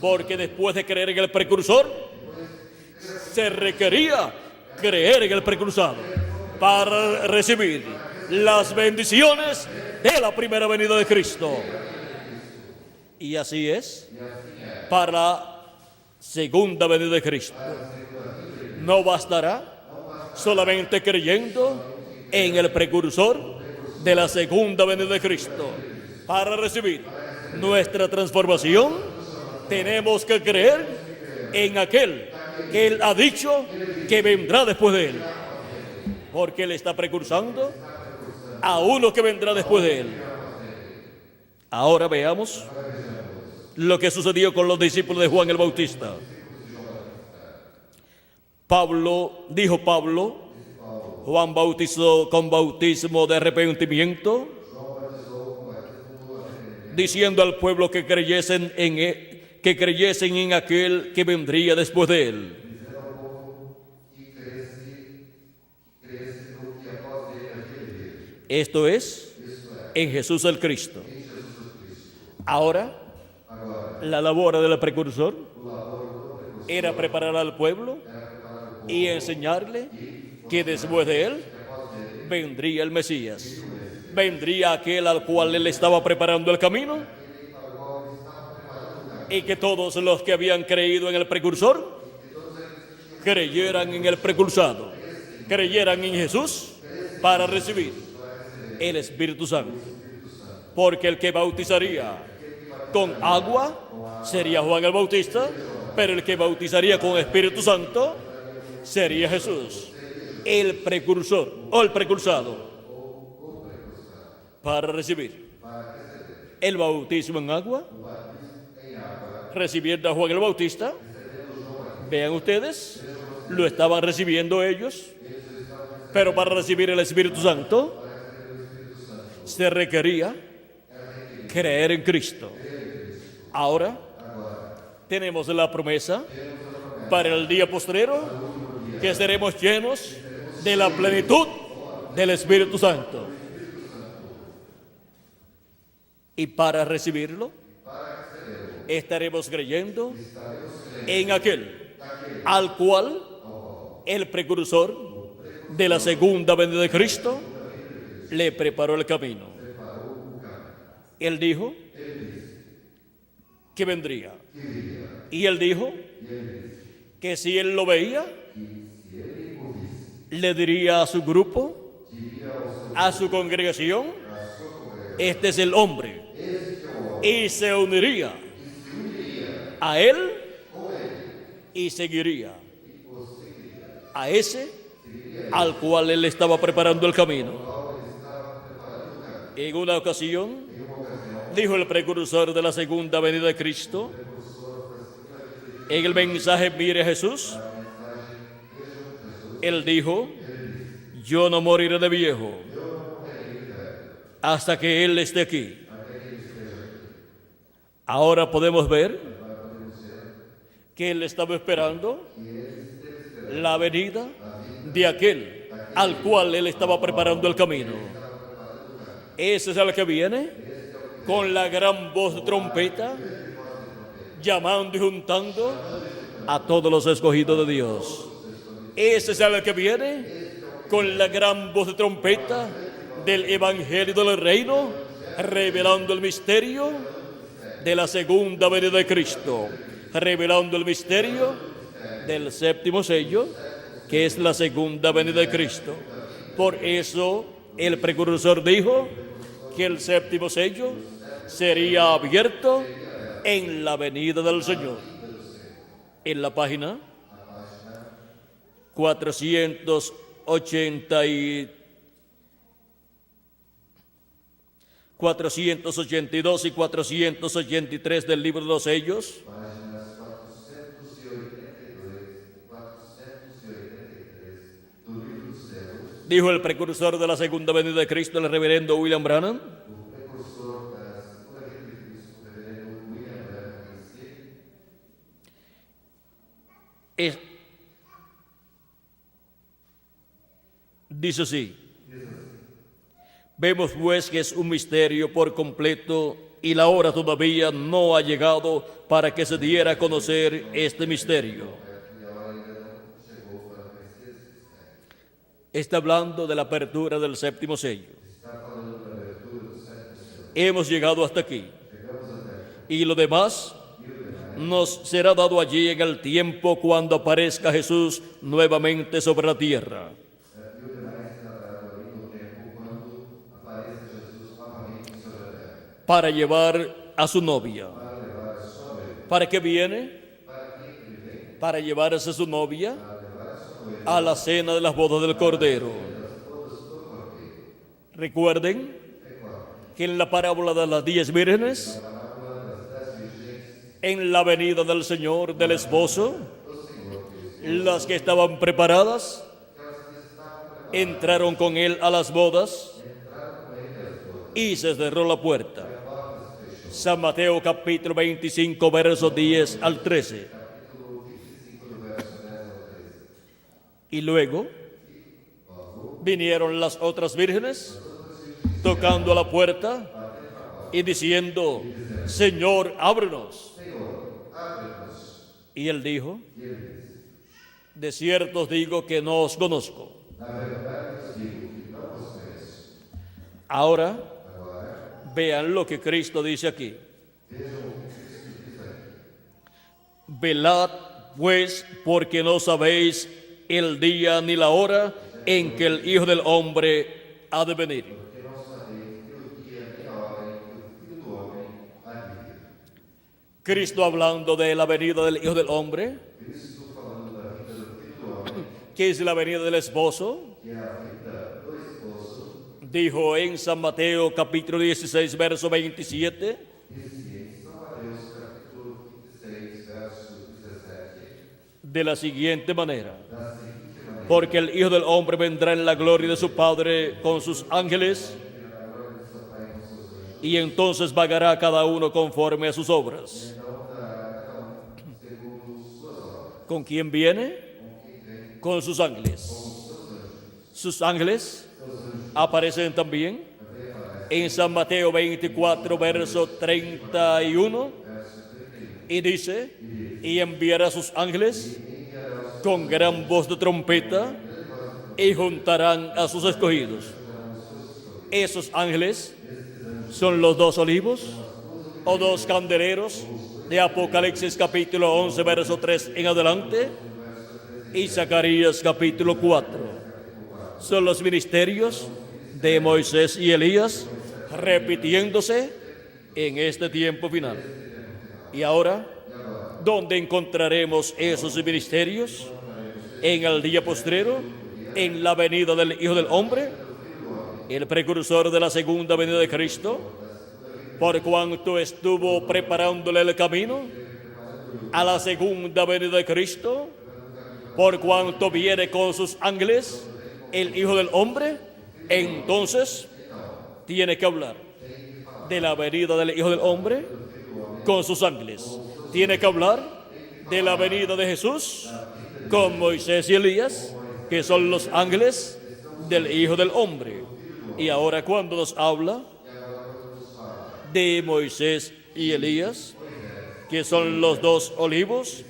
porque después de creer en el precursor, se requería creer en el precursor para recibir las bendiciones de la primera venida de Cristo. Y así es para la segunda venida de Cristo. No bastará solamente creyendo en el precursor de la segunda venida de Cristo. Para recibir nuestra transformación, tenemos que creer en aquel que Él ha dicho que vendrá después de Él, porque Él está precursando a uno que vendrá después de Él. Ahora veamos lo que sucedió con los discípulos de Juan el Bautista. Dijo Pablo, Juan bautizó con bautismo de arrepentimiento, diciendo al pueblo que creyesen en aquel que vendría después de él. Esto es, en Jesús el Cristo. Ahora, la labor del precursor era preparar al pueblo y enseñarle que después de él vendría el Mesías. Vendría aquel al cual él estaba preparando el camino, y que todos los que habían creído en el precursor creyeran en el precursado, creyeran en Jesús para recibir el Espíritu Santo. Porque el que bautizaría con agua sería Juan el Bautista, pero el que bautizaría con Espíritu Santo sería Jesús, el precursor o el precursado, para recibir el bautismo en agua, recibiendo a Juan el Bautista. Vean ustedes, lo estaban recibiendo ellos, pero para recibir el Espíritu Santo se requería creer en Cristo. Ahora tenemos la promesa para el día postrero que seremos llenos de la plenitud del Espíritu Santo. Y para recibirlo, estaremos creyendo en aquel al cual el precursor de la segunda venida de Cristo le preparó el camino. Él dijo que vendría. Y él dijo que si él lo veía, le diría a su grupo, a su congregación, este es el hombre. Y se uniría a él y seguiría a ese al cual él estaba preparando el camino. En una ocasión, dijo el precursor de la segunda venida de Cristo, en el mensaje Mire a Jesús, él dijo, yo no moriré de viejo hasta que él esté aquí. Ahora podemos ver que él estaba esperando la venida de aquel al cual él estaba preparando el camino. Ese es el que viene con la gran voz de trompeta, llamando y juntando a todos los escogidos de Dios. Ese es el que viene con la gran voz de trompeta del Evangelio del Reino, revelando el misterio de la segunda venida de Cristo, revelando el misterio del séptimo sello, que es la segunda venida de Cristo. Por eso el precursor dijo que el séptimo sello sería abierto en la venida del Señor. En la página 482 y 483 del libro de los sellos, Páginas 482 e 483 do livro dos céus. dijo el precursor de la segunda venida de Cristo, el reverendo William Branham, O precursor da segunda venida de Cristo, o reverendo William Branham, dice así: vemos pues que es un misterio por completo y la hora todavía no ha llegado para que se diera a conocer este misterio. Está hablando de la apertura del séptimo sello. Hemos llegado hasta aquí. Y lo demás nos será dado allí en el tiempo cuando aparezca Jesús nuevamente sobre la tierra. Para llevar a su novia. ¿Para qué viene? Para llevarse a su novia a la cena de las bodas del Cordero. Recuerden que en la parábola de las 10 vírgenes, en la venida del Señor, del esposo, las que estaban preparadas entraron con él a las bodas y se cerró la puerta. San Mateo capítulo 25, versos 10 al 13. Y luego vinieron las otras vírgenes tocando a la puerta y diciendo, Señor, ábrenos. Y él dijo, de cierto os digo que no os conozco. Ahora, vean lo que Cristo dice aquí. Velad, pues, porque no sabéis el día ni la hora en que el Hijo del Hombre ha de venir. Cristo hablando de la venida del Hijo del Hombre, que es la venida del esposo, dijo en San Mateo capítulo 16, verso 27, de la siguiente manera: porque el Hijo del Hombre vendrá en la gloria de su Padre con sus ángeles y entonces pagará cada uno conforme a sus obras. ¿Con quién viene? Con sus ángeles. Sus ángeles aparecen también en San Mateo 24, verso 31, y dice, y enviará sus ángeles con gran voz de trompeta y juntarán a sus escogidos. Esos ángeles son los dos olivos o dos candeleros de Apocalipsis capítulo 11, verso 3 en adelante, y Zacarías capítulo 4. Son los ministerios de Moisés y Elías repitiéndose en este tiempo final. Y ahora, ¿dónde encontraremos esos ministerios? En el día postrero, en la venida del Hijo del Hombre, el precursor de la segunda venida de Cristo, por cuanto estuvo preparándole el camino a la segunda venida de Cristo, por cuanto viene con sus ángeles el Hijo del Hombre, entonces tiene que hablar de la venida del Hijo del Hombre con sus ángeles. Tiene que hablar de la venida de Jesús con Moisés y Elías, que son los ángeles del Hijo del Hombre. Y ahora cuando nos habla de Moisés y Elías, que son los dos olivos,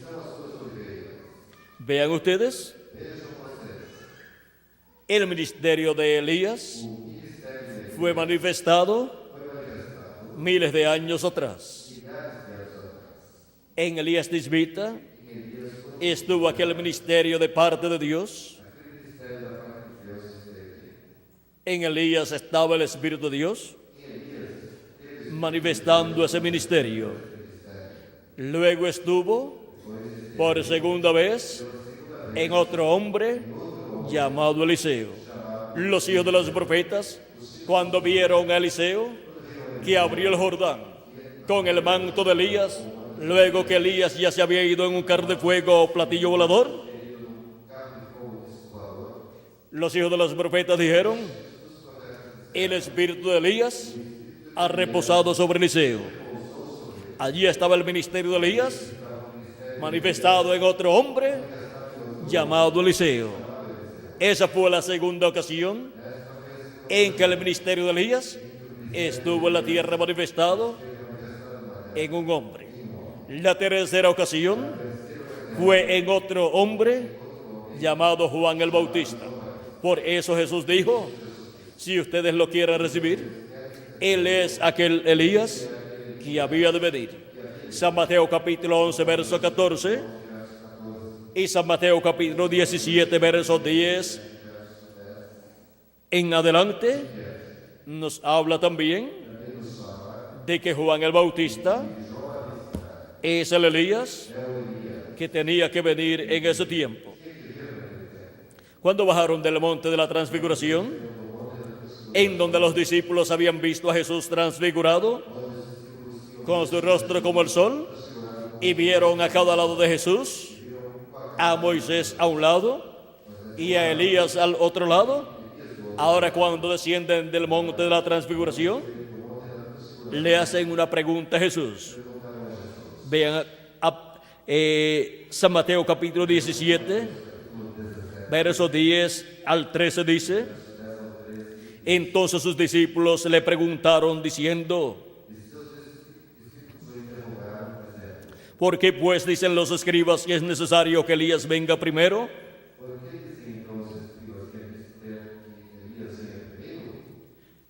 vean ustedes, el ministerio de Elías fue manifestado miles de años atrás. En Elías Tisbita estuvo aquel ministerio de parte de Dios. En Elías estaba el Espíritu de Dios manifestando ese ministerio. Luego estuvo por segunda vez en otro hombre llamado Eliseo. Los hijos de los profetas, cuando vieron a Eliseo que abrió el Jordán con el manto de Elías, luego que Elías ya se había ido en un carro de fuego o platillo volador, los hijos de los profetas dijeron, el espíritu de Elías ha reposado sobre Eliseo. Allí estaba el ministerio de Elías manifestado en otro hombre llamado Eliseo. Esa fue la segunda ocasión en que el ministerio de Elías estuvo en la tierra manifestado en un hombre. La tercera ocasión fue en otro hombre llamado Juan el Bautista. Por eso Jesús dijo, si ustedes lo quieren recibir, Él es aquel Elías que había de venir. San Mateo capítulo 11, verso 14 y San Mateo capítulo 17, verso 10 en adelante nos habla también de que Juan el Bautista es el Elías que tenía que venir en ese tiempo. Cuando bajaron del monte de la transfiguración, en donde los discípulos habían visto a Jesús transfigurado, con su rostro como el sol, y vieron a cada lado de Jesús, a Moisés a un lado y a Elías al otro lado. Ahora cuando descienden del monte de la transfiguración, le hacen una pregunta a Jesús. Vean San Mateo capítulo 17, versos 10 al 13 dice, entonces sus discípulos le preguntaron diciendo, ¿por qué pues dicen los escribas que es necesario que Elías venga primero?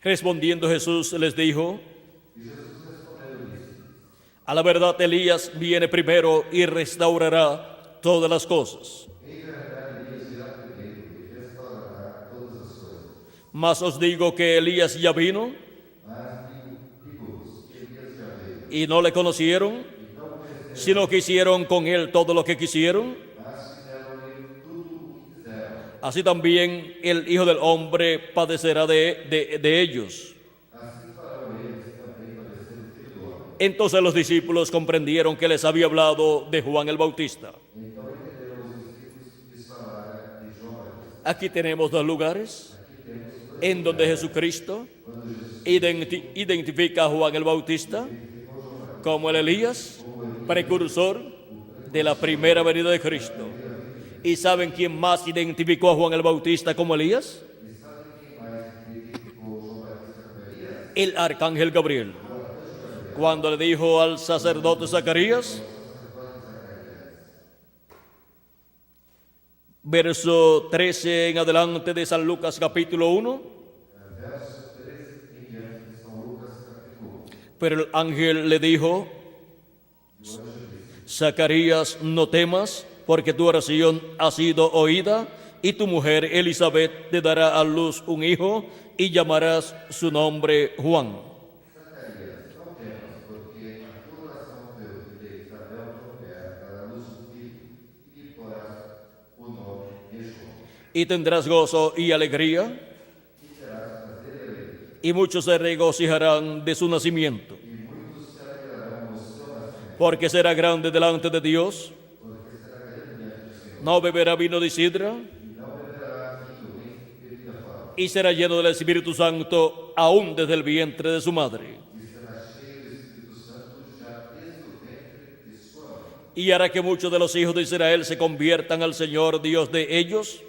Respondiendo Jesús les dijo, a la verdad Elías viene primero y restaurará todas las cosas. Mas os digo que Elías ya vino y no le conocieron, sino que hicieron con él todo lo que quisieron. Así también el Hijo del Hombre padecerá de ellos. Entonces los discípulos comprendieron que les había hablado de Juan el Bautista. Aquí tenemos dos lugares en donde Jesucristo identifica a Juan el Bautista como el Elías, precursor de la primera venida de Cristo. ¿Y saben quién más identificó a Juan el Bautista como Elías? El arcángel Gabriel. Cuando le dijo al sacerdote Zacarías, verso 13 en adelante de San Lucas capítulo 1, pero el ángel le dijo, Zacarías, no temas, porque tu oración ha sido oída, y tu mujer Elizabeth te dará a luz un hijo, y llamarás su nombre Juan. Y tendrás gozo y alegría, y muchos se regocijarán de su nacimiento, porque será grande delante de Dios. No beberá vino de sidra, y será lleno del Espíritu Santo aún desde el vientre de su madre. Y hará que muchos de los hijos de Israel se conviertan al Señor Dios de ellos,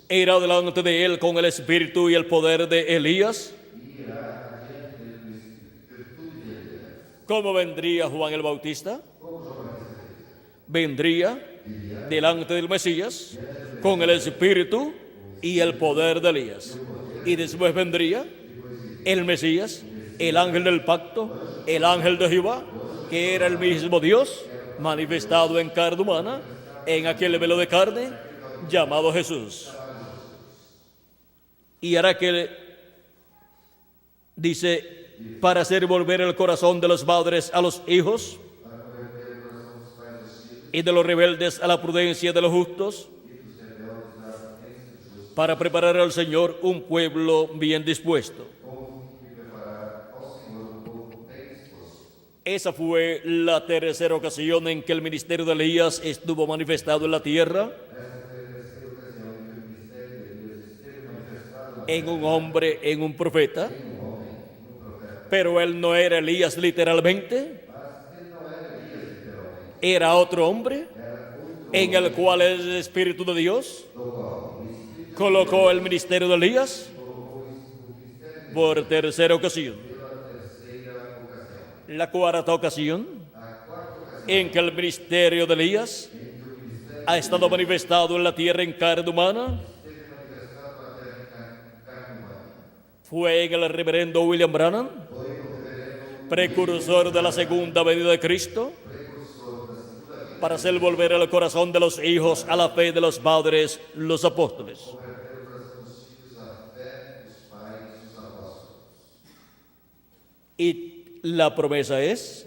e irá delante de él con el espíritu y el poder de Elías. ¿Cómo vendría Juan el Bautista? Vendría delante del Mesías con el espíritu y el poder de Elías. Y después vendría el Mesías, el ángel del pacto, el ángel de Jehová, que era el mismo Dios manifestado en carne humana, en aquel velo de carne llamado Jesús. Y hará que, dice, para hacer volver el corazón de los padres a los hijos, y de los rebeldes a la prudencia de los justos, para preparar al Señor un pueblo bien dispuesto. Esa fue la tercera ocasión en que el ministerio de Elías estuvo manifestado en la tierra, en un hombre, en un profeta. Pero él no era Elías literalmente, era otro hombre en el cual el Espíritu de Dios colocó el ministerio de Elías por tercera ocasión. La cuarta ocasión en que el ministerio de Elías ha estado manifestado en la tierra en carne humana fue en el reverendo William Branham, precursor de la segunda venida de Cristo, para hacer volver el corazón de los hijos a la fe de los padres, los apóstoles. Y la promesa es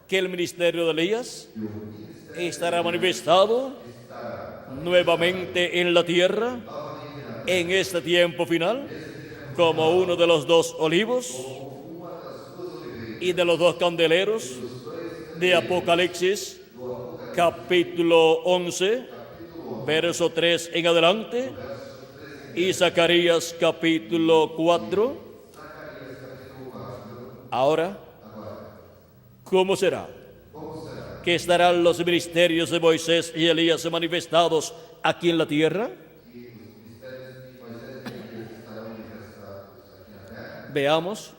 que el ministerio de Elías estará manifestado nuevamente en la tierra en este tiempo final, como uno de los dos olivos y de los dos candeleros de Apocalipsis, capítulo 11, verso 3 en adelante, y Zacarías, capítulo 4. Ahora, ¿cómo será? ¿Que estarán los ministerios de Moisés y Elías manifestados aquí en la tierra? Veamos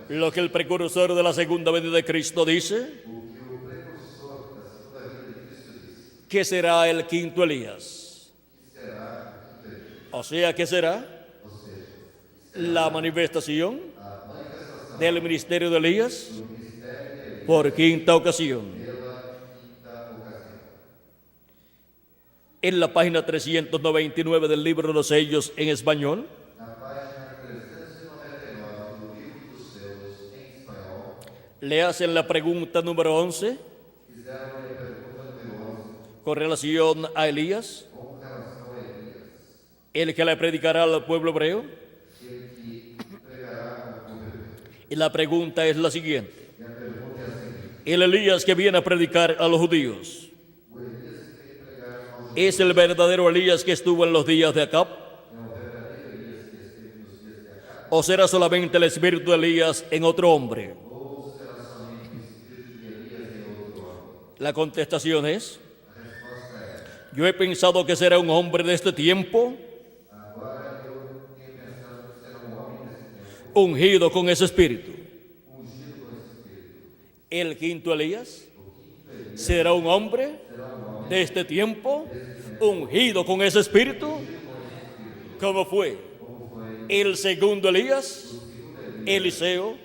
lo que el precursor de la segunda venida de Cristo dice, que será el quinto Elías. O sea, ¿qué será? La manifestación del ministerio de Elías por quinta ocasión. En la página 399 del libro de los sellos en español, le hacen la pregunta número 11 con relación a Elías, el que le predicará al pueblo hebreo. Y la pregunta es la siguiente: el Elías que viene a predicar a los judíos es el verdadero Elías que estuvo en los días de Acab? ¿O será solamente el espíritu de Elías en otro hombre? La contestación es: yo he pensado que será un hombre de este tiempo, ungido con ese espíritu. El quinto Elías será un hombre de este tiempo, ungido con ese espíritu, como fue el segundo Elías, Eliseo,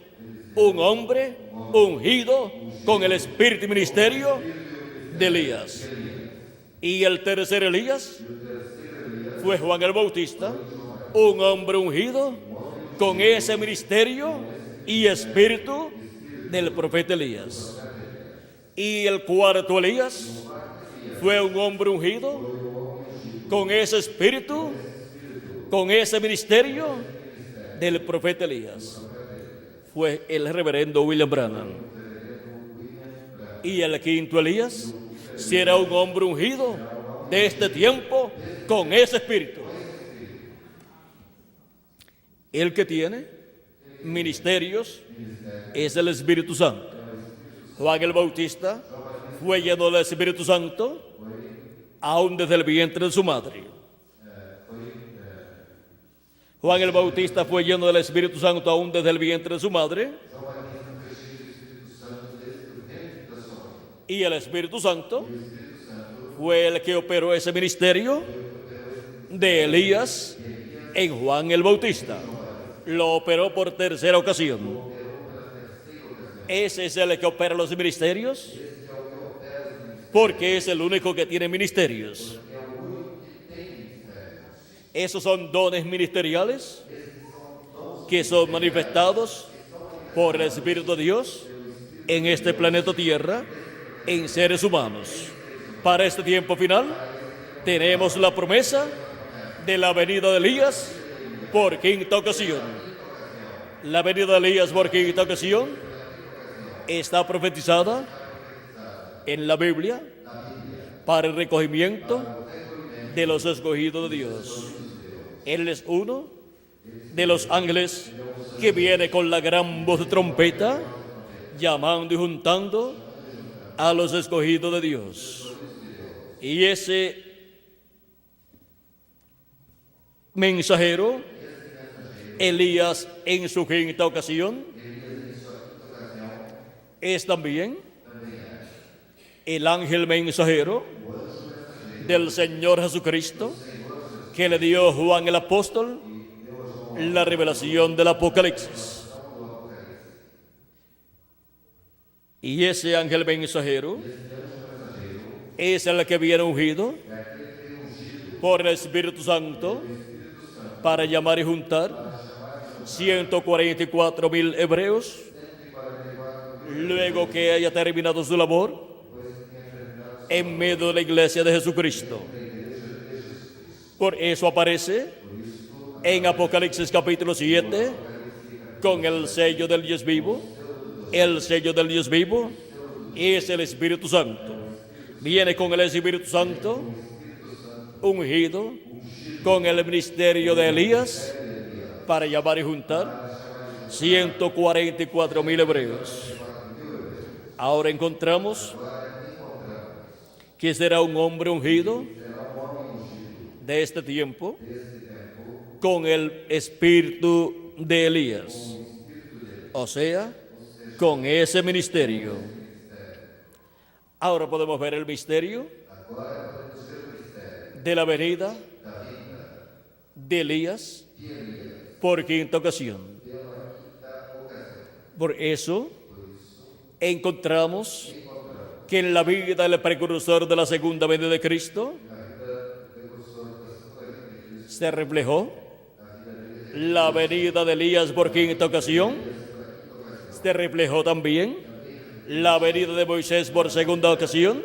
un hombre ungido con el espíritu y ministerio de Elías. Y el tercer Elías fue Juan el Bautista, un hombre ungido con ese ministerio y espíritu del profeta Elías. Y el cuarto Elías fue un hombre ungido con ese espíritu, con ese ministerio del profeta Elías. Fue el reverendo William Branham. Y el quinto Elías será un hombre ungido de este tiempo con ese espíritu. El que tiene ministerios es el Espíritu Santo. Juan el Bautista fue lleno del Espíritu Santo aún desde el vientre de su madre. Juan el Bautista fue lleno del Espíritu Santo aún desde el vientre de su madre. Y el Espíritu Santo fue el que operó ese ministerio de Elías en Juan el Bautista. Lo operó por tercera ocasión. Ese es el que opera los ministerios, porque es el único que tiene ministerios. Esos son dones ministeriales que son manifestados por el Espíritu de Dios en este planeta Tierra, en seres humanos. Para este tiempo final tenemos la promesa de la venida de Elías por quinta ocasión. La venida de Elías por quinta ocasión está profetizada en la Biblia para el recogimiento de los escogidos de Dios. Él es uno de los ángeles que viene con la gran voz de trompeta, llamando y juntando a los escogidos de Dios. Y ese mensajero, Elías, en su quinta ocasión, es también el ángel mensajero del Señor Jesucristo, que le dio Juan el apóstol la revelación del Apocalipsis. Y ese ángel mensajero es el que viene ungido por el Espíritu Santo para llamar y juntar 144,000 hebreos luego que haya terminado su labor en medio de la iglesia de Jesucristo. Por eso aparece en Apocalipsis capítulo 7 con el sello del Dios vivo. El sello del Dios vivo es el Espíritu Santo. Viene con el Espíritu Santo ungido con el ministerio de Elías para llamar y juntar 144,000 hebreos. Ahora encontramos que será un hombre ungido de este tiempo con el espíritu de Elías, o sea, con ese ministerio. Ahora podemos ver el misterio de la venida de Elías por quinta ocasión. Por eso encontramos que en la vida del precursor de la segunda venida de Cristo se reflejó la venida de Elías por quinta ocasión. Se reflejó también la venida de Moisés por segunda ocasión.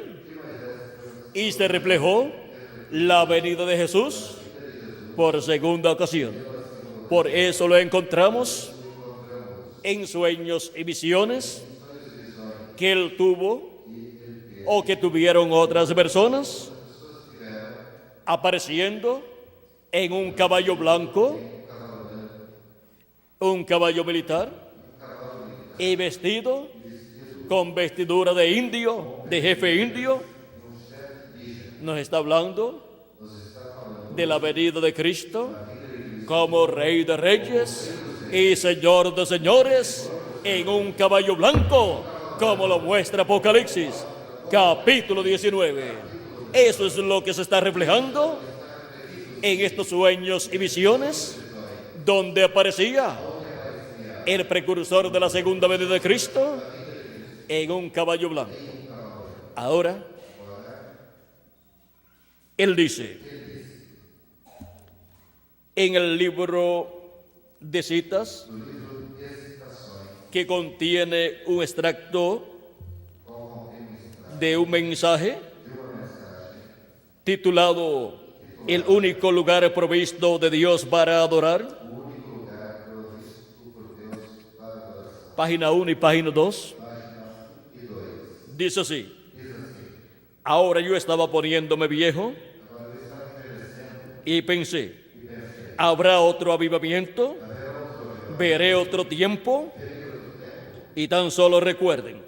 Y se reflejó la venida de Jesús por segunda ocasión. Por eso lo encontramos en sueños y visiones que él tuvo o que tuvieron otras personas apareciendo en un caballo blanco, un caballo militar, y vestido con vestidura de indio, de jefe indio. Nos está hablando de la venida de Cristo como Rey de Reyes y Señor de Señores en un caballo blanco, como lo muestra Apocalipsis, capítulo 19. Eso es lo que se está reflejando en estos sueños y visiones, donde aparecía el precursor de la segunda venida de Cristo en un caballo blanco. Ahora, él dice, en el libro de citas, que contiene un extracto de un mensaje titulado El único lugar provisto de Dios para adorar, página 1 y página 2, dice así: ahora yo estaba poniéndome viejo y pensé, ¿habrá otro avivamiento? ¿Veré otro tiempo? Y tan solo recuerden,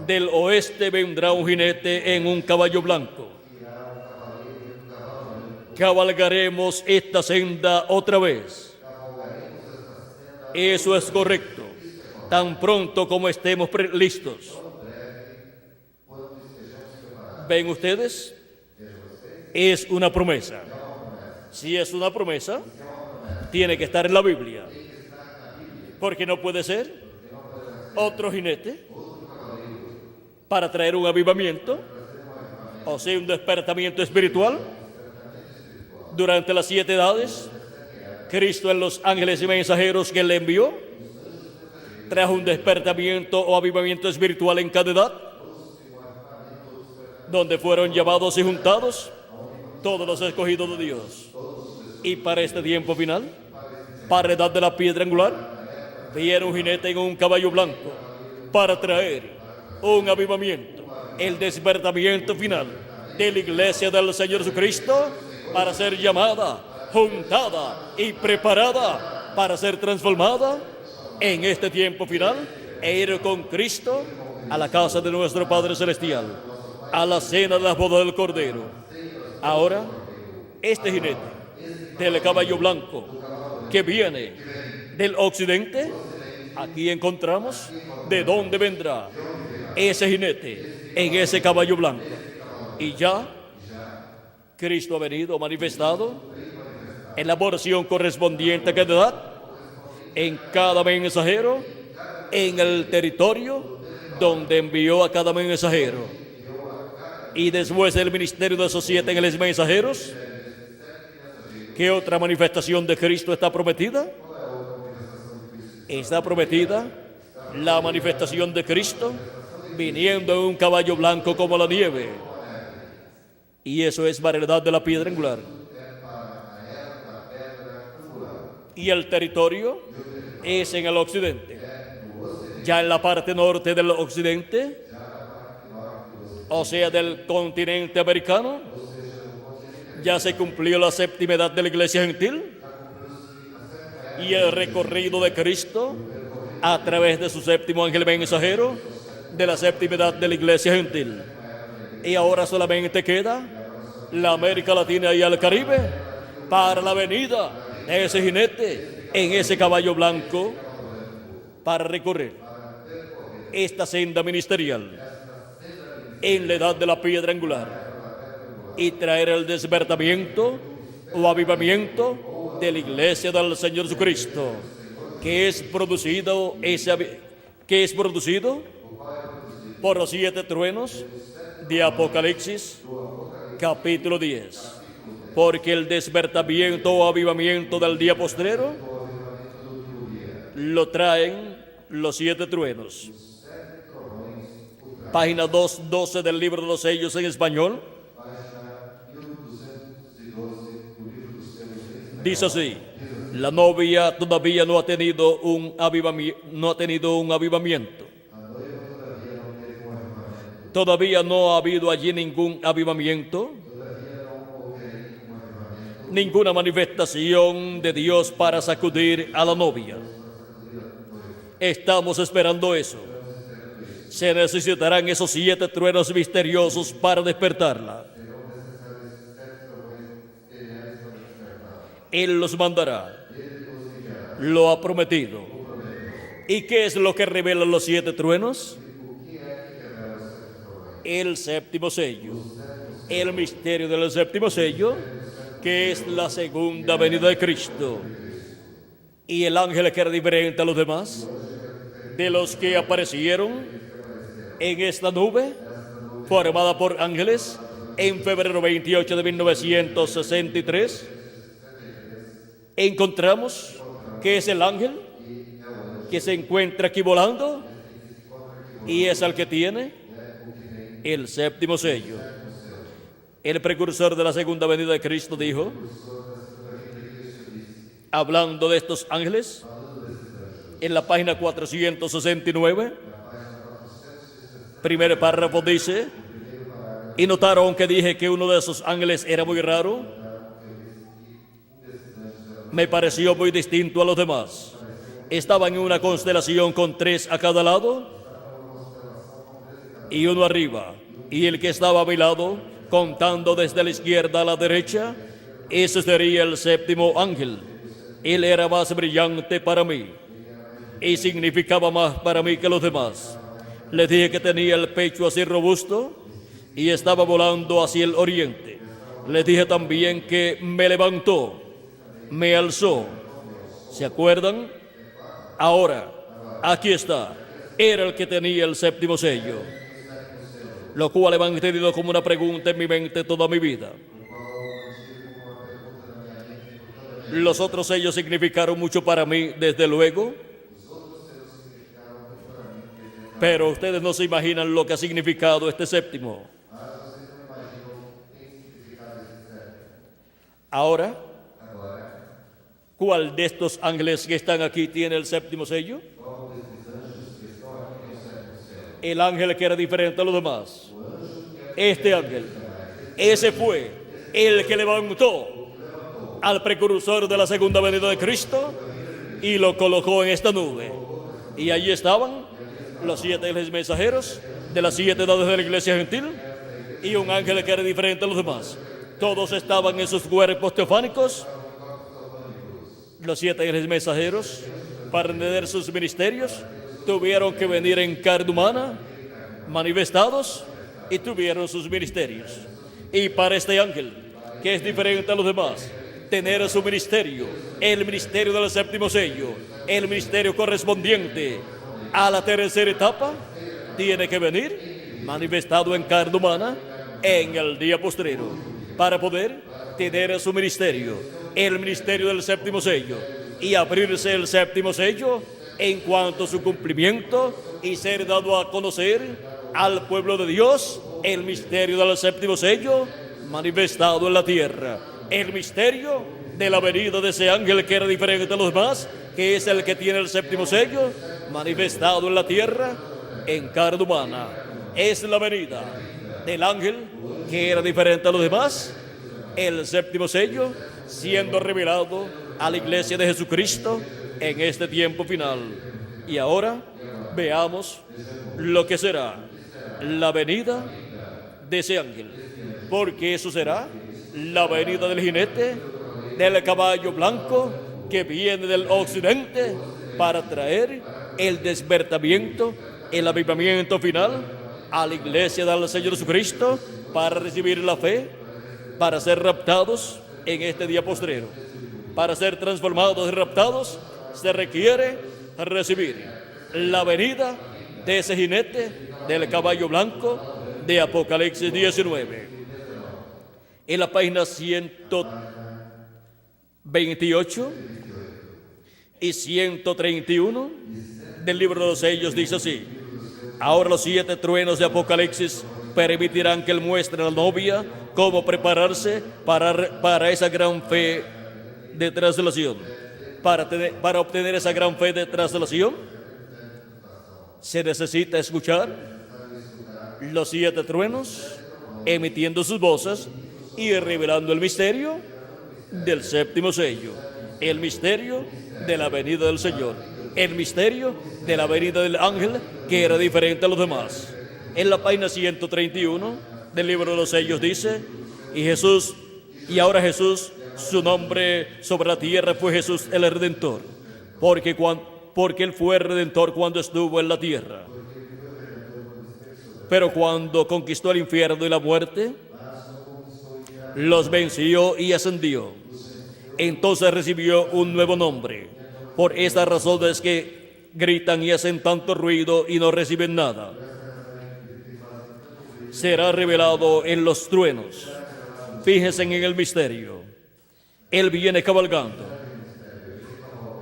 del oeste vendrá un jinete en un caballo blanco. Cabalgaremos esta senda otra vez. Eso es correcto, tan pronto como estemos listos. ¿Ven ustedes? Es una promesa. Si es una promesa, tiene que estar en la Biblia, porque no puede ser otro jinete para traer un avivamiento, o sea, un despertamiento espiritual. Durante las 7 edades, Cristo en los ángeles y mensajeros que le envió trajo un despertamiento o avivamiento espiritual en cada edad, donde fueron llamados y juntados todos los escogidos de Dios. Y para este tiempo final, para la edad de la piedra angular, viene un jinete en un caballo blanco para traer un avivamiento, el despertamiento final de la iglesia del Señor Jesucristo, para ser llamada, juntada y preparada para ser transformada en este tiempo final e ir con Cristo a la casa de nuestro Padre Celestial, a la cena de la boda del Cordero. Ahora, este jinete del caballo blanco que viene del occidente, aquí encontramos de dónde vendrá ese jinete en ese caballo blanco. Y ya Cristo ha venido manifestado en la porción correspondiente a cada edad, en cada mensajero, en el territorio donde envió a cada mensajero. Y después del ministerio de esos 7 ángeles mensajeros, ¿qué otra manifestación de Cristo está prometida? Está prometida la manifestación de Cristo viniendo en un caballo blanco como la nieve. Y eso es para la edad de la piedra angular. Y el territorio es en el occidente. Ya en la parte norte del occidente, o sea, del continente americano, ya se cumplió la 7ª edad de la iglesia gentil y el recorrido de Cristo a través de su 7º ángel mensajero de la 7ª edad de la iglesia gentil. Y ahora solamente queda la América Latina y el Caribe para la venida de ese jinete en ese caballo blanco para recorrer esta senda ministerial en la edad de la piedra angular y traer el despertamiento o avivamiento de la iglesia del Señor Jesucristo, que es producido por los 7 truenos de Apocalipsis, capítulo 10. Porque el despertamiento o avivamiento del día postrero lo traen los 7 truenos. Página 212 del libro de los sellos en español. Dice así: la novia todavía no ha tenido un avivamiento. Todavía no ha habido allí ningún avivamiento. ninguna manifestación de Dios para sacudir a la novia. Estamos esperando eso. Se necesitarán esos 7 truenos misteriosos para despertarla. Él los mandará. Lo ha prometido. ¿Y qué es lo que revelan los 7 truenos? El séptimo sello. El misterio del séptimo sello, que es la segunda venida de Cristo. Y el ángel que era diferente a los demás, de los que aparecieron en esta nube, formada por ángeles, en febrero 28 de 1963, encontramos que es el ángel que se encuentra aquí volando y es el que tiene el séptimo sello. El precursor de la segunda venida de Cristo dijo, hablando de estos ángeles, en la página 469, primer párrafo dice, y notaron que dije que uno de esos ángeles era muy raro. Me pareció muy distinto a los demás. Estaban en una constelación con 3 a cada lado y uno arriba. Y el que estaba a mi lado, contando desde la izquierda a la derecha, ese sería el séptimo ángel. Él era más brillante para mí y significaba más para mí que los demás. Les dije que tenía el pecho así robusto y estaba volando hacia el oriente. Les dije también que me levantó, me alzó. ¿Se acuerdan? Ahora, aquí está. Era el que tenía el séptimo sello, lo cual he mantenido como una pregunta en mi mente toda mi vida. Los otros sellos significaron mucho para mí, desde luego, pero ustedes no se imaginan lo que ha significado este séptimo. Ahora, ¿cuál de estos ángeles que están aquí tiene el séptimo sello? El ángel que era diferente a los demás. Este ángel, ese fue el que levantó al precursor de la segunda venida de Cristo y lo colocó en esta nube. Y allí estaban los 7 ángeles mensajeros de las 7 edades de la iglesia gentil y un ángel que era diferente a los demás. Todos estaban en sus cuerpos teofánicos. Los 7 ángeles mensajeros, para tener sus ministerios, tuvieron que venir en carne humana, manifestados, y tuvieron sus ministerios. Y para este ángel, que es diferente a los demás, tener su ministerio, el ministerio del séptimo sello, el ministerio correspondiente a la tercera etapa, tiene que venir manifestado en carne humana en el día postrero, para poder tener su ministerio, el ministerio del séptimo sello, y abrirse el séptimo sello en cuanto a su cumplimiento y ser dado a conocer al pueblo de Dios el misterio del séptimo sello manifestado en la tierra, el misterio de la venida de ese ángel que era diferente a los demás, que es el que tiene el séptimo sello manifestado en la tierra en carne humana. Es la venida del ángel que era diferente a los demás, el séptimo sello siendo revelado a la iglesia de Jesucristo en este tiempo final. Y ahora veamos lo que será la venida de ese ángel, porque eso será la venida del jinete del caballo blanco que viene del occidente para traer el despertamiento, el avivamiento final a la iglesia del Señor Jesucristo, para recibir la fe, para ser raptados en este día postrero. Para ser transformados y raptados se requiere recibir la venida de ese jinete del caballo blanco de Apocalipsis 19. En la página 128 y 131 del libro de los sellos dice así: ahora los 7 truenos de Apocalipsis permitirán que él muestre a la novia cómo prepararse para esa gran fe de traslación. Para obtener esa gran fe de traslación, se necesita escuchar los 7 truenos emitiendo sus voces y revelando el misterio del séptimo sello, el misterio de la venida del Señor, el misterio de la venida del ángel que era diferente a los demás. En la página 131 del libro de los sellos dice, y ahora Jesús, su nombre sobre la tierra fue Jesús el Redentor, porque Él fue Redentor cuando estuvo en la tierra. Pero cuando conquistó el infierno y la muerte, los venció y ascendió. Entonces recibió un nuevo nombre. Por esta razón es que gritan y hacen tanto ruido y no reciben nada. Será revelado en los truenos. Fíjense en el misterio. Él viene cabalgando.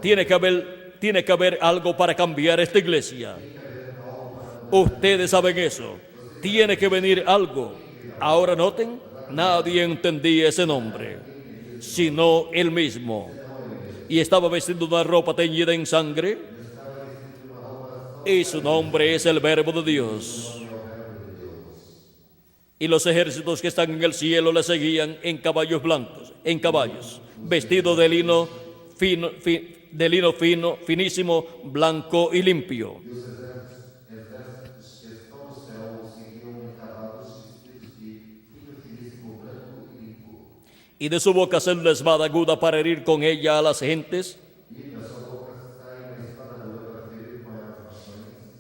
Tiene que haber algo para cambiar esta iglesia. Ustedes saben eso. Tiene que venir algo. Ahora noten, nadie entendía ese nombre, sino él mismo. Y estaba vestido de una ropa teñida en sangre. Y su nombre es el Verbo de Dios. Y los ejércitos que están en el cielo le seguían en caballos blancos, vestidos de lino fino, finísimo, blanco y limpio. Y de su boca sale una espada aguda para herir con ella a las gentes.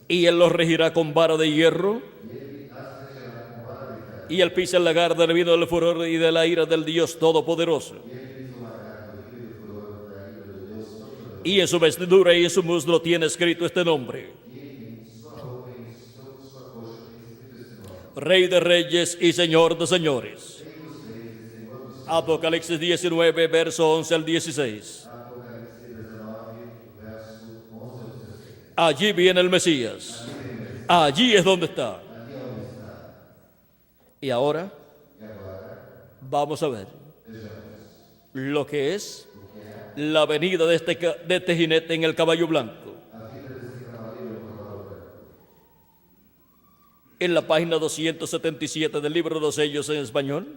Y él los regirá con vara de hierro. Y él pisa el lagar del vino del furor y de la ira del Dios Todopoderoso. Y en su vestidura y en su muslo tiene escrito este nombre: Rey de Reyes y Señor de Señores. Apocalipsis 19, verso 11 al 16. Allí viene el Mesías. Allí es donde está. Y ahora vamos a ver lo que es la venida de este jinete en el caballo blanco. En la página 277 del libro de los sellos en español.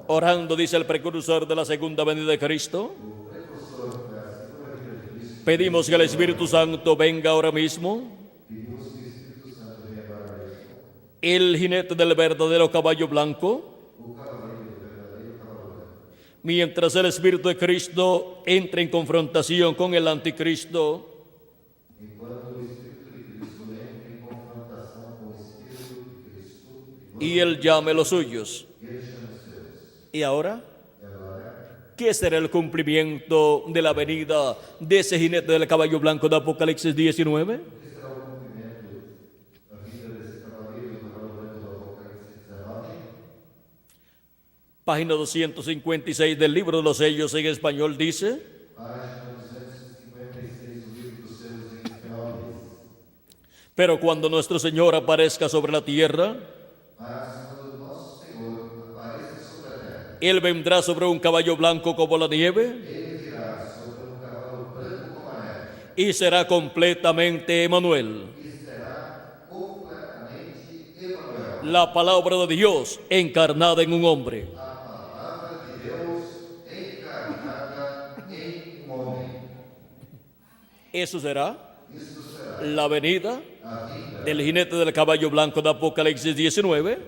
Orando, dice el precursor de la segunda venida de Cristo. Pedimos que el Espíritu Santo venga ahora mismo. El jinete del verdadero caballo blanco, mientras el Espíritu de Cristo entra en confrontación con el anticristo, y él llame a los suyos. ¿Y ahora? ¿Qué será el cumplimiento de la venida de ese jinete del caballo blanco de Apocalipsis 19? Página 256 del libro de los sellos en español dice: pero cuando nuestro Señor aparezca sobre la tierra, Él vendrá sobre un caballo blanco como la nieve y será completamente Emmanuel. La palabra de Dios encarnada en un hombre. Eso será la venida del jinete del caballo blanco de Apocalipsis 19,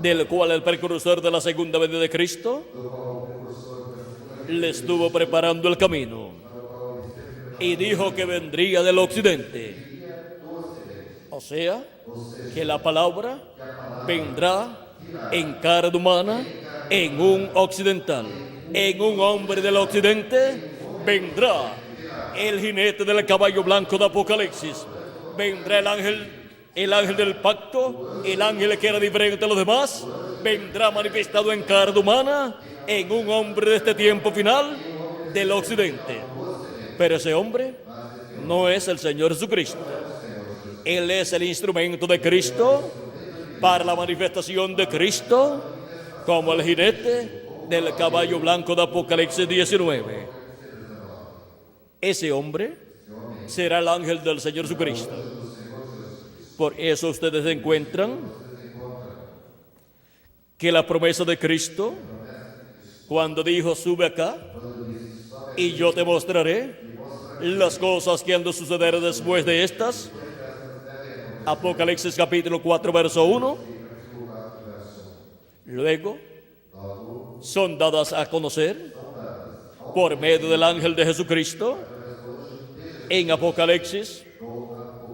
del cual el precursor de la segunda venida de Cristo le estuvo preparando el camino y dijo que vendría del occidente. O sea, que la palabra vendrá en carne humana, en un occidental. En un hombre del occidente vendrá el jinete del caballo blanco de Apocalipsis. Vendrá el ángel del pacto, el ángel que era diferente a los demás. Vendrá manifestado en carne humana, en un hombre de este tiempo final del occidente. Pero ese hombre no es el Señor Jesucristo. Él es el instrumento de Cristo para la manifestación de Cristo como el jinete del caballo blanco de Apocalipsis 19. Ese hombre será el ángel del Señor Jesucristo. Por eso ustedes encuentran que la promesa de Cristo, cuando dijo, sube acá y yo te mostraré las cosas que han de suceder después de estas. Apocalipsis capítulo 4, verso 1. Luego, son dadas a conocer por medio del ángel de Jesucristo en Apocalipsis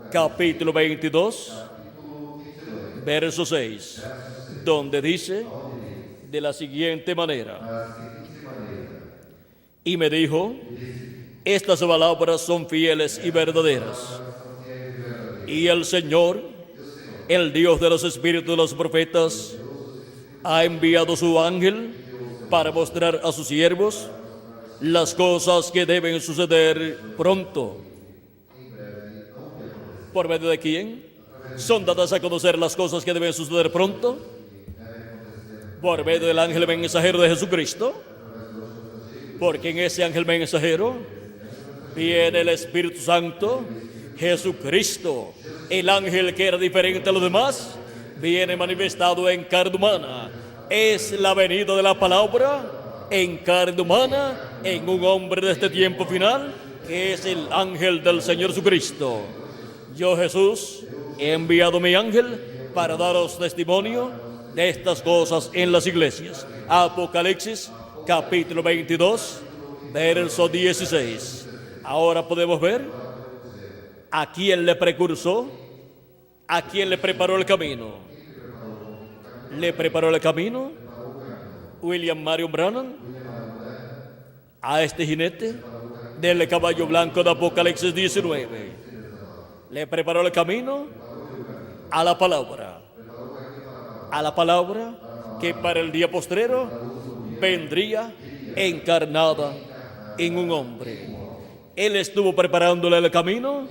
capítulo 22, verso 6, donde dice de la siguiente manera: y me dijo, estas palabras son fieles y verdaderas, y el Señor, el Dios de los espíritus de los profetas, ha enviado su ángel para mostrar a sus siervos las cosas que deben suceder pronto. ¿Por medio de quién son dadas a conocer las cosas que deben suceder pronto? Por medio del ángel mensajero de Jesucristo, porque en ese ángel mensajero viene el Espíritu Santo, Jesucristo, el ángel que era diferente a los demás, viene manifestado en carne humana. Es la venida de la palabra en carne humana, en un hombre de este tiempo final, que es el ángel del Señor Jesucristo. Yo, Jesús, he enviado mi ángel para daros testimonio de estas cosas en las iglesias. Apocalipsis capítulo 22, verso 16. Ahora podemos ver a quién le precursó, a quién le preparó el camino. Le preparó el camino William Marion Branham a este jinete del caballo blanco de Apocalipsis 19. Le preparó el camino a la palabra que para el día postrero vendría encarnada en un hombre. Él estuvo preparándole el camino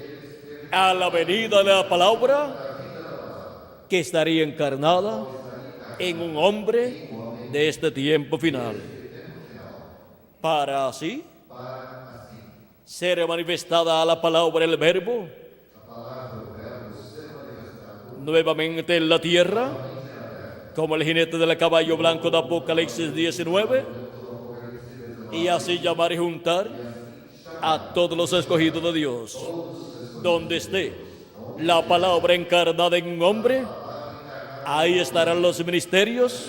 a la venida de la palabra que estaría encarnada en un hombre de este tiempo final, para así ser manifestada a la palabra, el verbo, nuevamente en la tierra, como el jinete del caballo blanco de Apocalipsis 19, y así llamar y juntar a todos los escogidos de Dios. Donde esté la palabra encarnada en un hombre, ahí estarán los ministerios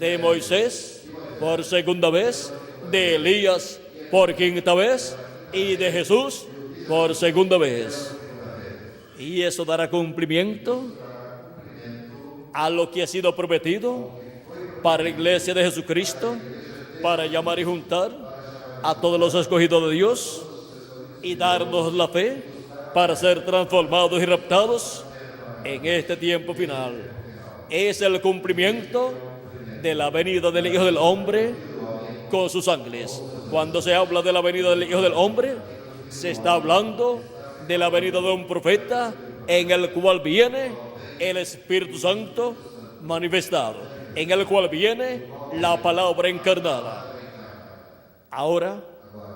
de Moisés por segunda vez, de Elías por quinta vez y de Jesús por segunda vez. Y eso dará cumplimiento a lo que ha sido prometido para la iglesia de Jesucristo, para llamar y juntar a todos los escogidos de Dios y darnos la fe para ser transformados y raptados en este tiempo final. Es el cumplimiento de la venida del Hijo del Hombre con sus ángeles. Cuando se habla de la venida del Hijo del Hombre, se está hablando de la venida de un profeta en el cual viene el Espíritu Santo manifestado, en el cual viene la palabra encarnada. Ahora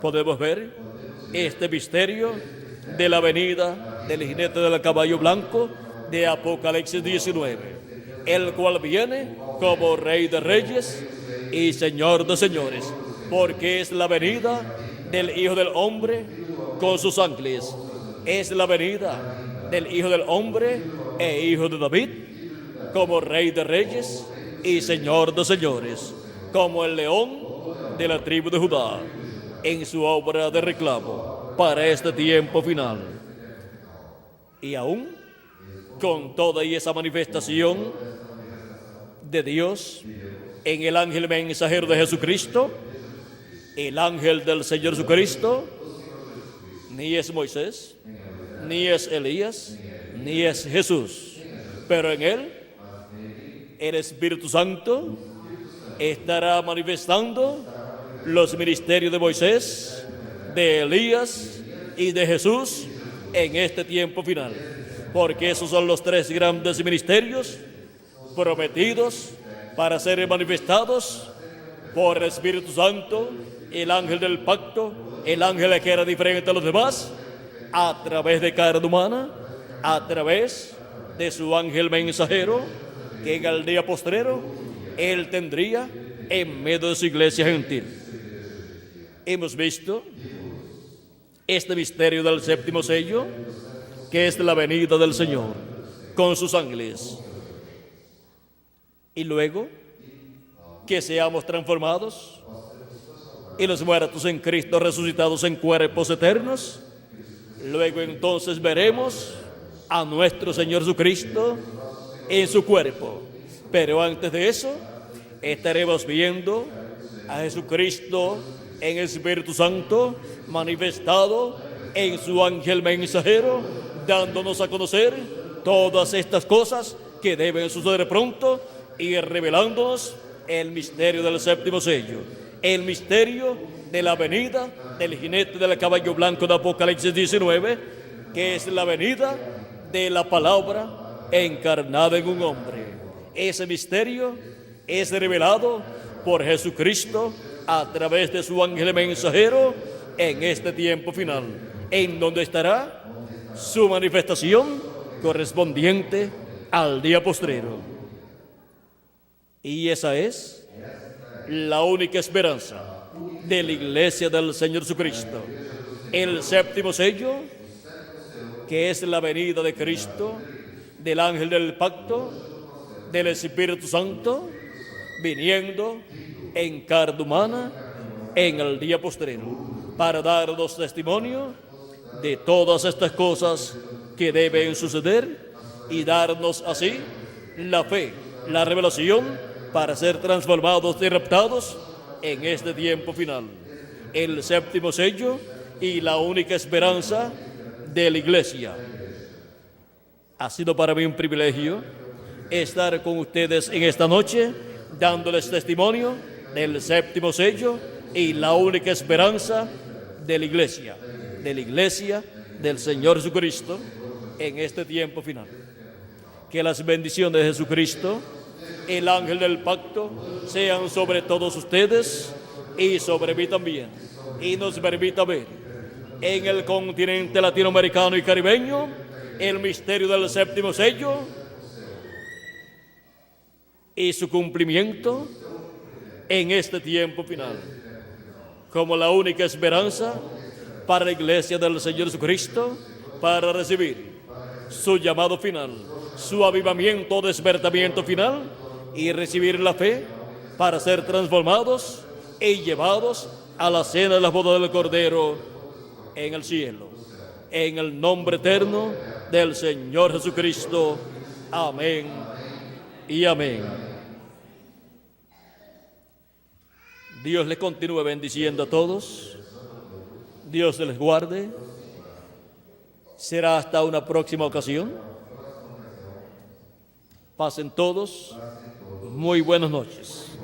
podemos ver este misterio de la venida del jinete del caballo blanco de Apocalipsis 19, el cual viene como Rey de Reyes y Señor de Señores, porque es la venida del Hijo del Hombre con sus ángeles. Es la venida del Hijo del Hombre e Hijo de David como Rey de Reyes y Señor de Señores, como el león de la tribu de Judá, en su obra de reclamo para este tiempo final. Y aún con toda esa manifestación de Dios en el ángel mensajero de Jesucristo, el ángel del Señor Jesucristo, ni es Moisés, ni es Elías, ni es Jesús, pero en él el Espíritu Santo estará manifestando los ministerios de Moisés, de Elías y de Jesús en este tiempo final, porque esos son los tres grandes ministerios prometidos para ser manifestados por el Espíritu Santo, el ángel del pacto, el ángel que era diferente a los demás, a través de carne humana, a través de su ángel mensajero que en el día postrero Él tendría en medio de su iglesia gentil. Hemos visto este misterio del séptimo sello, que es la venida del Señor con sus ángeles. Y luego que seamos transformados y los muertos en Cristo resucitados en cuerpos eternos. Luego entonces veremos a nuestro Señor Jesucristo en su cuerpo. Pero antes de eso, estaremos viendo a Jesucristo en el Espíritu Santo manifestado en su ángel mensajero, dándonos a conocer todas estas cosas que deben suceder pronto y revelándonos el misterio del séptimo sello, el misterio de la venida del jinete del caballo blanco de Apocalipsis 19, que es la venida de la palabra encarnada en un hombre. Ese misterio es revelado por Jesucristo a través de su ángel mensajero en este tiempo final, en donde estará su manifestación correspondiente al día postrero. Y esa es la única esperanza de la iglesia del Señor Jesucristo. El séptimo sello, que es la venida de Cristo, del ángel del pacto, del Espíritu Santo, viniendo en carne humana en el día postrero, para darnos testimonio de todas estas cosas que deben suceder y darnos así la fe, la revelación para ser transformados y raptados en este tiempo final. El séptimo sello y la única esperanza de la iglesia. Ha sido para mí un privilegio estar con ustedes en esta noche, dándoles testimonio del séptimo sello y la única esperanza de la iglesia del Señor Jesucristo en este tiempo final. Que las bendiciones de Jesucristo, el ángel del pacto, sean sobre todos ustedes y sobre mí también, y nos permita ver en el continente latinoamericano y caribeño el misterio del séptimo sello y su cumplimiento en este tiempo final, como la única esperanza para la iglesia del Señor Jesucristo, para recibir su llamado final, su avivamiento, despertamiento final, y recibir la fe para ser transformados y llevados a la cena de la boda del Cordero en el cielo. En el nombre eterno del Señor Jesucristo. Amén y amén. Dios les continúe bendiciendo a todos. Dios les guarde. Será hasta una próxima ocasión. Pasen todos muy buenas noches.